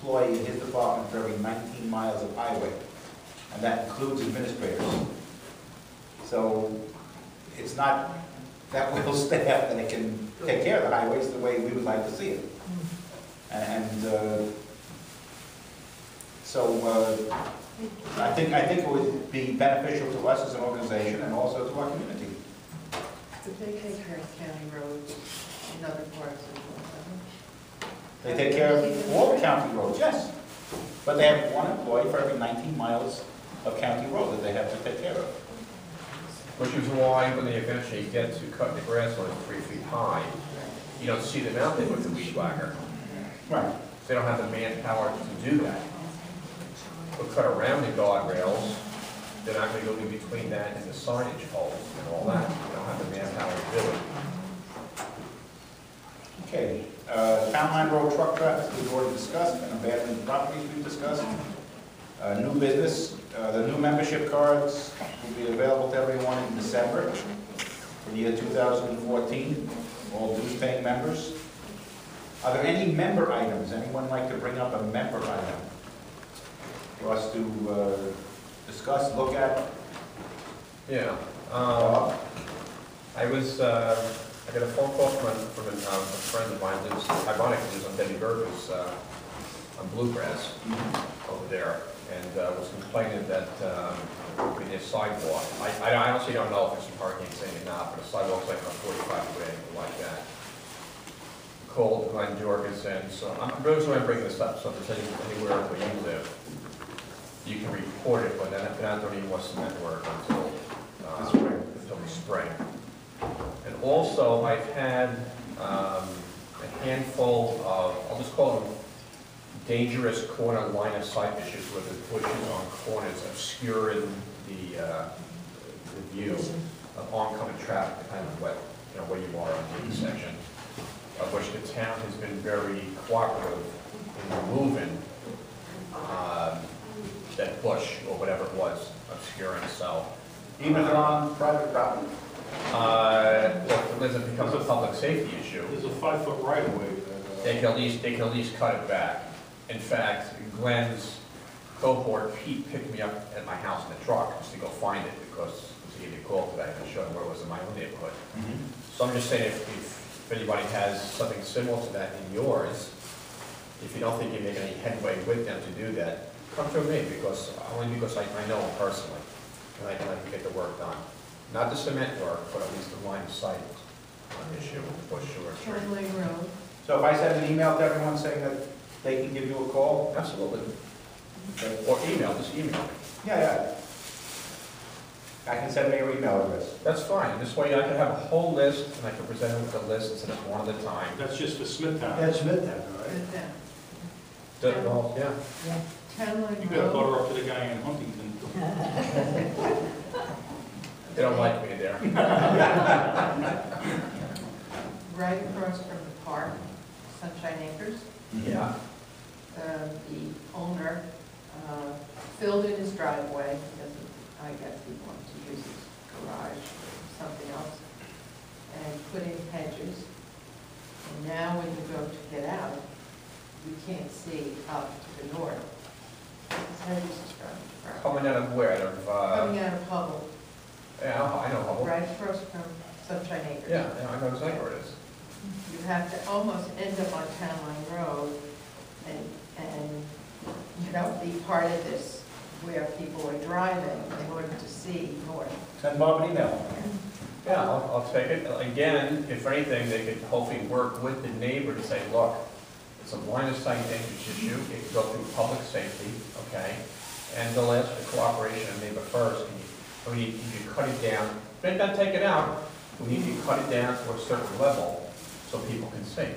employee in his department for every 19 miles of highway, and that includes administrators. So it's not that well staffed that it can take care of the highways the way we would like to see it. And so I think it would be beneficial to us as an organization and also to our community. But they take care of county roads in other parts of the world. They take care of all the county roads, yes. But they have one employee for every 19 miles of county road that they have to take care of. Which is why when they eventually get to cutting the grass when it's 3 feet high, you don't see them out there with the weed whacker. Right. They don't have the manpower to do that. They'll cut around the guardrails. They're not going to go in between that and the signage poles and all that. They don't have the manpower to do it. Okay. Town Line Road truck traffic we've already discussed, and abandoned properties we've discussed. New business, the new membership cards will be available to everyone in December for the year 2014, all dues-paying members. Are there any member items? Anyone like to bring up a member item for us to discuss, look at? Yeah. I got a phone call from a friend of mine who's ironically lives on Debbie Burgers on Bluegrass over there, and was complaining that we need a sidewalk. I honestly don't know if it's a parking thing or not, but a sidewalk's like on 45 grand, anything like that. Called Glenn Jorgensen, so I'm really going to bring this up, so if there's anywhere where you live, you can report it, but they're not doing any more cement work until the spring. And also, I've had a handful of, I'll just call them dangerous corner line of sight issues where the bushes on corners obscuring the view of oncoming traffic, depending on where you are on the intersection, of which the town has been very cooperative in removing that bush or whatever it was obscuring. So even on private property? Well, it becomes a public safety issue. There's a 5-foot right of way. They can at least cut it back. In fact, Glenn's cohort Pete picked me up at my house in the truck just to go find it because he gave me a call today and showed him where it was in my own neighborhood. So I'm just saying if anybody has something similar to that in yours, if you don't think you make any headway with them to do that, come to me only because I know him personally and I can get the work done. Not the cement work, but at least the line of sight issue with the bush or Chadley Road. So if I send an email to everyone saying that they can give you a call? Absolutely. Okay. Or just email me. Yeah. I can send me your email address. That's fine. This way I can have a whole list and I can present them with a list instead of one at a time. That's just for Smithtown. That's Smithtown, right? Smithtown. Yeah. Chadley You better butter Road. up to the guy in Huntington. They don't like me there. Right across from the park, Sunshine Acres. Yeah. The owner filled in his driveway, because I guess he wanted to use his garage or something else, and put in hedges. And now when you go to get out, you can't see up to the north. His hedges is from Coming out of where? coming out of Hubble, Yeah, I know Hubble. right across from Sunshine Acres. Yeah, I know exactly where it is. you have to almost end up on Town Line Road and, you know, be part of this where people are driving in order to see north. Send Bob an email. Yeah, I'll take it. Again, if anything, they could hopefully work with the neighbor to say, look, it's a line of sight dangerous issue, it could go through public safety, okay? And they'll ask for cooperation of neighbor first, and you cut it down. Then don't take it out, we need to cut it down to a certain level so people can see.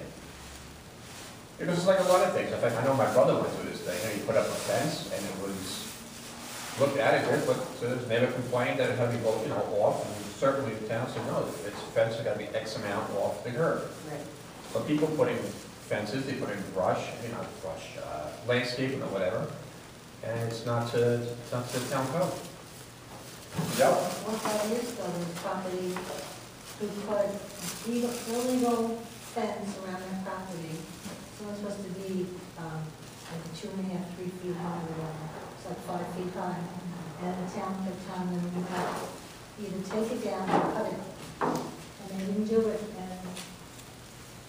Because it's like a lot of things. In fact, I know my brother went through this thing, and he put up a fence, and it was, looked adequate, but his neighbor complained that it had to go, you know, off, and certainly the town said, no, it's fence has got to be X amount off the curb. Right. So people put in fences, they put in brush, you know, landscaping or whatever, and it's not to the town code. Well, 5 years ago, there was property who put illegal fence around their property. So it's supposed to be like 2.5, 3 feet high, whatever. It's like 5 feet high. And the town kept telling them, you have to either take it down or cut it. And they didn't do it. And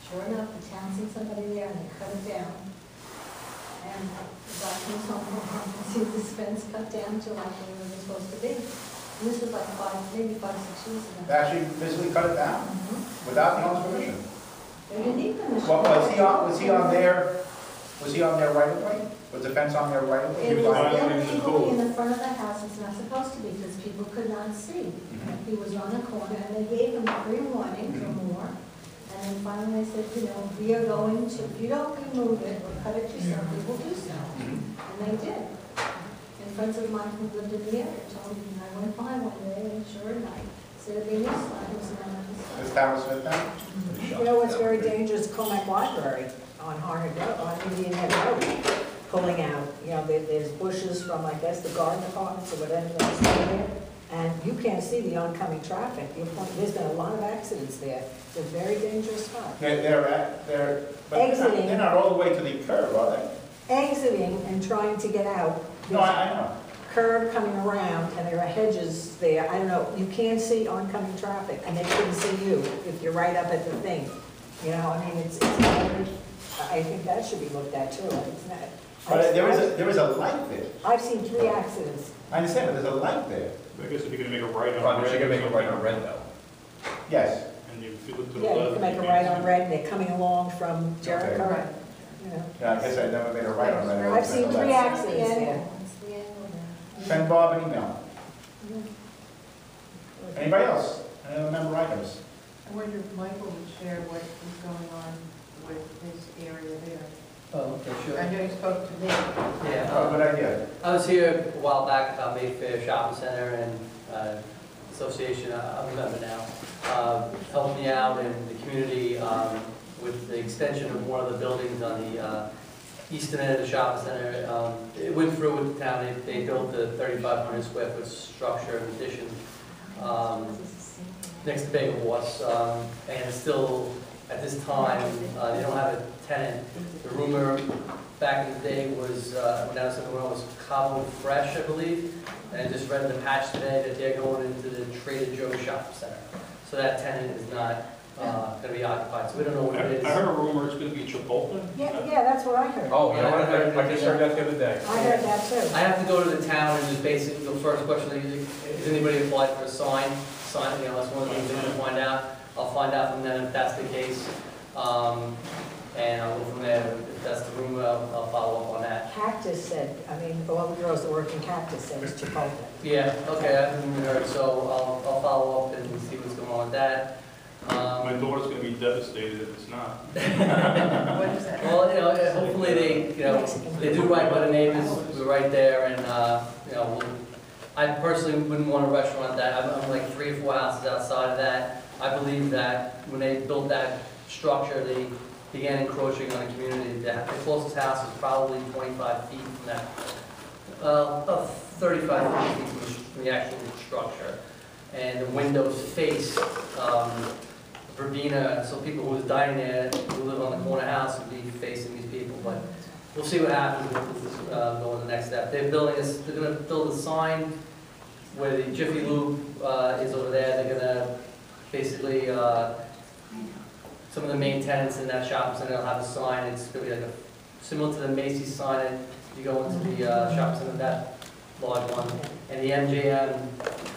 sure enough, the town sent somebody there and they cut it down. And the guy comes home and sees this fence cut down to like where it was supposed to be. And this was like maybe 5, 6 years ago. They actually physically cut it down without the owner's permission. They didn't need permission. What, was he on their right of way? Was the fence on their right of way? It was violating the illegally code. in the front of the house, it's not supposed to be, because people could not see. He was on the corner, and they gave him 3 warnings or more, and then finally they said, you know, we are going to, if you don't remove it or cut it yourself, we will do so. And they did. And friends of mine who lived in the area told me, and I went by one day, and sure enough, said they knew slide was not on the This town was fit down? You know what's very dangerous, Commack Library on Harnett Road, on Indian Head Road, pulling out, you know, there's bushes from, I guess, the garden departments or whatever that's there, and you can't see the oncoming traffic. There's been a lot of accidents there. It's a very dangerous spot. They're not all the way to the curb, are they? Exiting and trying to get out. No, I know. Curb coming around, and there are hedges there. I don't know, you can't see oncoming traffic, and they couldn't see you if you're right up at the thing. You know, I mean, it's I think that should be looked at too. It's not. But there is a light there. I've seen 3 accidents. I understand, but there's a light there. I guess if you're gonna make a right on Right, but red. you're gonna make a right on red though. Yes. And if you look to the Yeah, left. you can make a right on red, and they're coming along from Jericho. Okay. You know. Yeah, I guess I never made a right on that. I've seen 3 accidents It's there. the angle there. Send Bob an email. Anybody else? Any other member items? I wonder if Michael would share what is going on with this area there. Oh, okay, sure. I know you spoke to me. Yeah, Oh, good idea. I was here a while back about Mayfair Shopping Center and association, I'm a member now, helped me out in the community with the extension of one of the buildings on the eastern end of the shopping center. It went through with the town, they built the 3,500 square foot structure in addition next to Bagel Wharf, and still at this time, they don't have a tenant. The rumor back in the day was, when I was in the world, was Cabo Fresh, I believe, and I just read in the patch today that they're going into the Trader Joe's shopping center. So that tenant is not going to be occupied, so we don't know what it is. I heard a rumor it's gonna be Chipotle. Yeah, that's what I heard. Oh, yeah, I just heard that the other day. I heard that too. I have to go to the town and just basically, the first question, is anybody applied for a sign, you know, that's one of the things I'm going to find out. I'll find out from them if that's the case, and I'll go from there. If that's the rumor, I'll follow up on that. Cactus said, I mean, all the girls that work in Cactus said it's Chipotle. Yeah, okay, I haven't even heard, so I'll follow up and see what's going on with that. My daughter's gonna be devastated if it's not. What is that? Well, you know, hopefully they do right by the neighbors, we're right there, and, you know, I personally wouldn't want a restaurant that, I'm like 3 or 4 houses outside of that. I believe that when they built that structure, they began encroaching on the community. The closest house is probably 25 feet from that, about 35 feet from the actual structure. And the windows face Verbena, so people who was dining there, who live on the corner house, would be facing these people. But we'll see what happens with going to the next step. They're building this. They're going to build a sign where the Jiffy Lube is over there. They're going to basically some of the main tenants in that shopping center will have a sign. It's going to be like similar to the Macy's sign that you go into the shopping center, that large one. And the MJM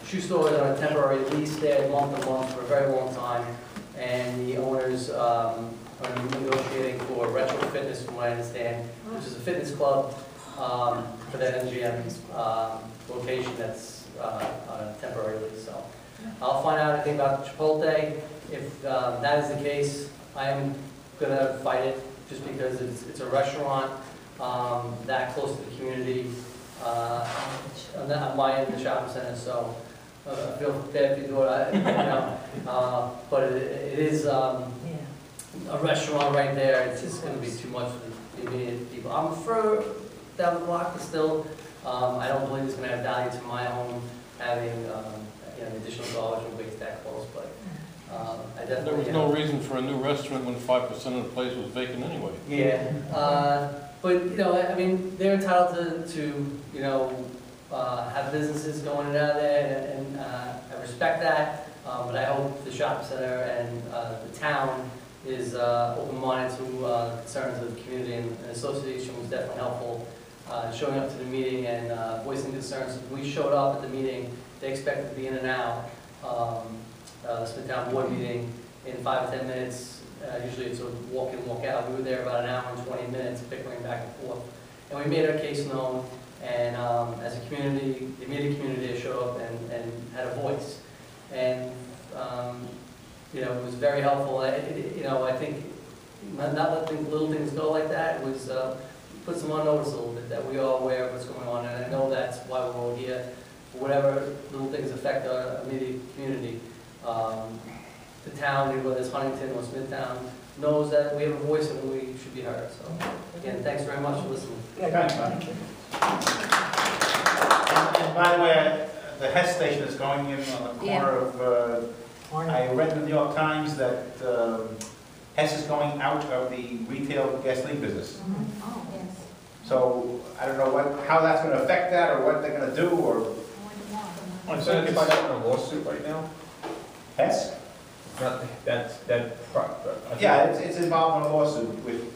shoe store is on a temporary lease there, month to month, for a very long time. And the owners are negotiating for Retro Fitness, from what I understand, which is a fitness club for that MGM location that's on a temporary lease. So I'll find out anything about Chipotle. If that is the case, I am going to fight it just because it's a restaurant that close to the community on my end of the shopping center. So I feel bad for doing it, but it is a restaurant right there. It's just going to be too much for the immediate people. I'm for down the block, but still, I don't believe it's going to have value to my home having additional dollars and waste that close. But I definitely. There was no reason for a new restaurant when 5% of the place was vacant anyway. Yeah, but I mean, they're entitled to have businesses going in and out of there, and I respect that. But I hope the shopping center and the town is open-minded to the concerns of the community, and the association was definitely helpful showing up to the meeting and voicing concerns. We showed up at the meeting, they expected to be in and out. The Smithtown board meeting in 5 to 10 minutes. Usually it's a walk in, walk out. We were there about an hour and 20 minutes, bickering back and forth. And we made our case known, and as a community, the immediate community showed up and had a voice. And it was very helpful. I think not letting little things go like that was puts them on notice a little bit, that we are aware of what's going on, and I know that's why we're all here. Whatever little things affect our immediate community, the town, whether it's Huntington or Smithtown, knows that we have a voice and we should be heard. So again, thanks very much for listening. Thanks, and by the way, the Hess station is going in on the corner of, I read in the New York Times that Hess is going out of the retail gasoline business. Oh, yes. So I don't know how that's going to affect that, or what they're going to do, or... So it's in a lawsuit right now? Hess? Yeah, it's involved in a lawsuit with,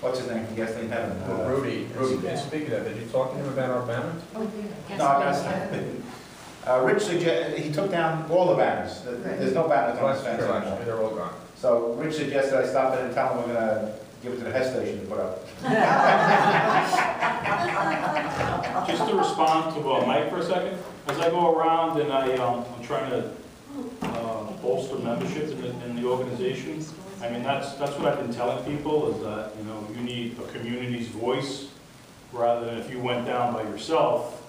what's his name from Gasoline Heaven? Rudy. And speaking of, did you talk to him about our banner? No, I Rich he took down all the banners. There's no banners on the fence anymore. They're all gone. So Rich suggested I stop in and tell him we're going to give it to the Hess station to put up. Just to respond to Mike for a second, as I go around and I'm trying to bolster membership in the organization, I mean, that's what I've been telling people, is that, you need a community's voice, rather than if you went down by yourself.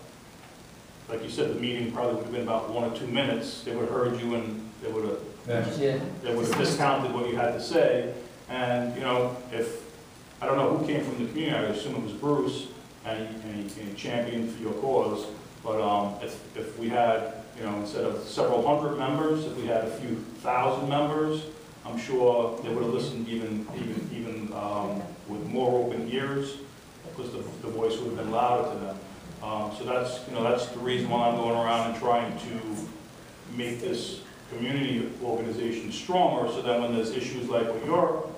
Like you said, the meeting probably would have been about 1 or 2 minutes. They would have heard you, and they would have discounted what you had to say. And if I don't know who came from the community, I assume it was Bruce, and he championed for your cause. But if we had, instead of several hundred members, if we had a few thousand members, I'm sure they would have listened even with more open ears, because the voice would have been louder to them. So that's the reason why I'm going around and trying to make this community organization stronger, so that when there's issues like what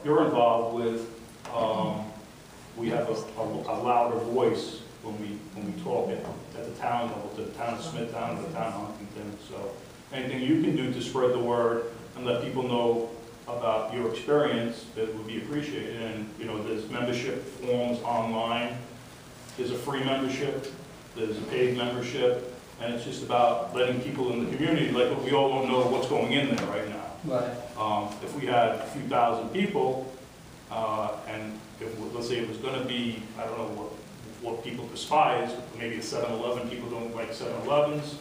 you're involved with, we have a louder voice when we talk at the town level, to the town of Smithtown, to the town of Huntington. So anything you can do to spread the word and let people know about your experience, that would be appreciated. And there's membership forms online. There's a free membership. There's a paid membership, and it's just about letting people in the community, like we all don't know what's going in there right now. Right. If we had a few thousand people, and let's say it was going to be, I don't know what people despise, maybe the 7-Eleven, people don't like 7-Elevens,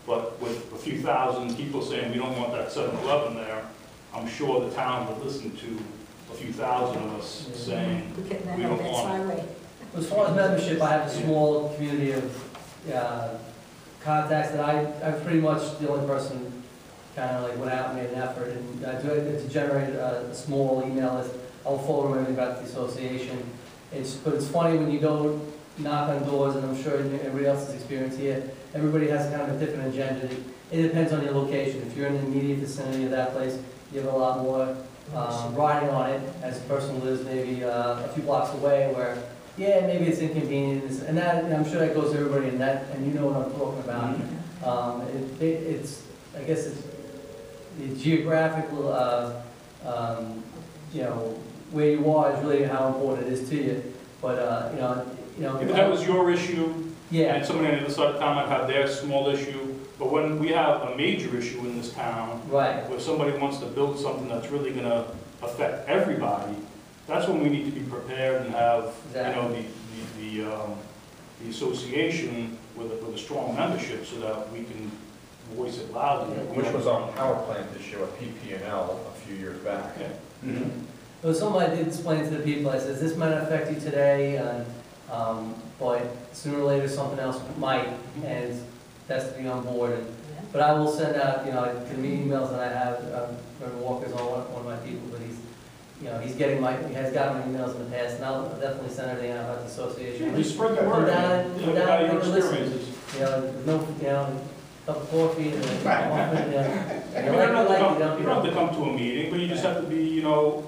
but with a few thousand people saying we don't want that 7-Eleven there, I'm sure the town would listen to a few thousand of us saying we don't want it. As far as membership, I have a small community of contacts that I'm pretty much the only person kind of like went out and made an effort, and to generate a small email list. I'll forward everything about the association. But it's funny when you go knock on doors, and I'm sure everybody else's experience here, everybody has kind of a different agenda. It depends on your location. If you're in the immediate vicinity of that place, you have a lot more riding on it as a person who lives maybe a few blocks away where, yeah, maybe it's inconvenient, and that, and I'm sure that goes to everybody, and you know what I'm talking about. It's, I guess it's the geographical, you know, where you are is really how important it is to you. But you know. If that was your issue, yeah, and somebody on the other side of town might have their small issue, but when we have a major issue in this town, right, where somebody wants to build something that's really going to affect everybody, that's when we need to be prepared and have, exactly, you know, the association with a strong membership so that we can voice it loudly. Which was our power plant issue at PP&L a few years back. Yeah. mm-hmm. So something I did explain to the people, I said, this might affect you today, but sooner or later something else might, and it's best to be on board. But I will send out, you know, the emails that I have. Remember Walker's on one of my people, but he's, you know, he has gotten my emails in the past, and I'll definitely send everything out about the association. You spread the word about your experiences. You know, there's no, you know, a cup of coffee and you don't have to come to a meeting, but you just have to be, you know,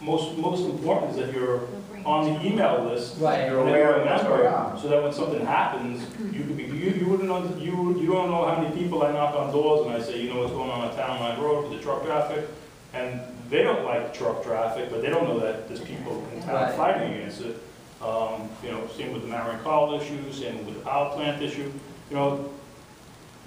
most important is that you're on the email list, right? You're aware of what's going on, so that when something happens, you could be. You wouldn't know. You don't know how many people I knock on doors and I say, you know what's going on Town Line Road with the truck traffic, and they don't like truck traffic, but they don't know that there's people in town fighting against it. You know, same with the Marion Call issue, same with the power plant issue. You know,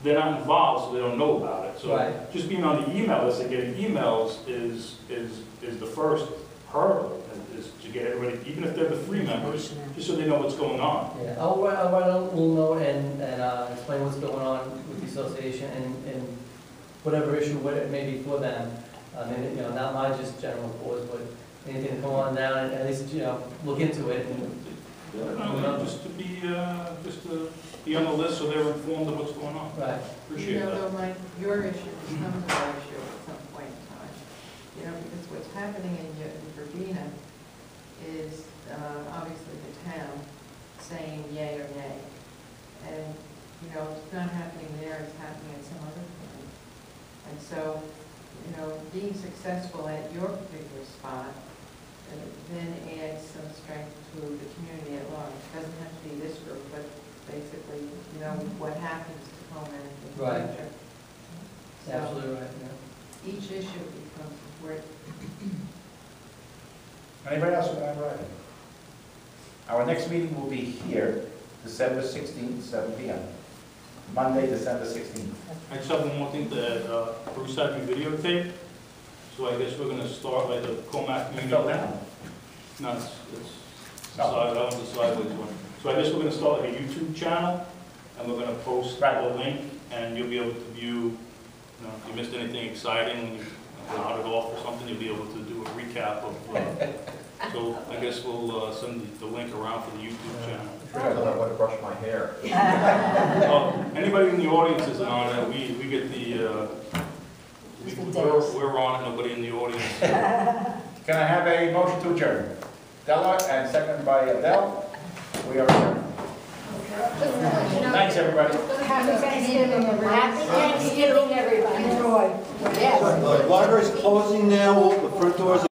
they're not involved, so they don't know about it. So just being on the email list and getting emails is the first hurdle, is to get everybody, even if they're the free members, just so they know what's going on. Yeah, I'll write a little note and explain what's going on with the association and whatever issue it may be for them. And, you know, not my just general cause, but anything to come on down and at least, you know, look into it. And, just to be on the list so they're informed of what's going on. Right. Appreciate that. Though, like, your issue becomes our issue at some point in time. You know, because what's happening in Urbana is obviously the town saying yay or nay. And, you know, it's not happening there, it's happening at some other point. And so, you know, being successful at your particular spot then adds some strength to the community at large. It doesn't have to be this group, but basically, you know, what happens to Commack in the future. So absolutely right, yeah. Each issue becomes important. Anybody else with that writing? Our next meeting will be here, December 16th, 7 p.m. Monday, December 16th. I just have one more thing that Bruce had me videotape. So I guess we're going to start like the Commack meeting. Fell down. No, it's the sideways one. So I guess we're going to start like a YouTube channel, and we're going to post the link, and you'll be able to view, you know, if you missed anything exciting, when you got it off or something, you'll be able to do a recap of. So I guess we'll send the link around for the YouTube channel. I forgot that I want to brush my hair. Anybody in the audience isn't on it. We get the. We're on it. Nobody in the audience. Can I have a motion to adjourn? Della, and seconded by Adele. We are adjourned. Thanks, everybody. Happy Thanksgiving, everybody. Happy Thanksgiving, everybody. Enjoy. Yes. The library's closing now, the front doors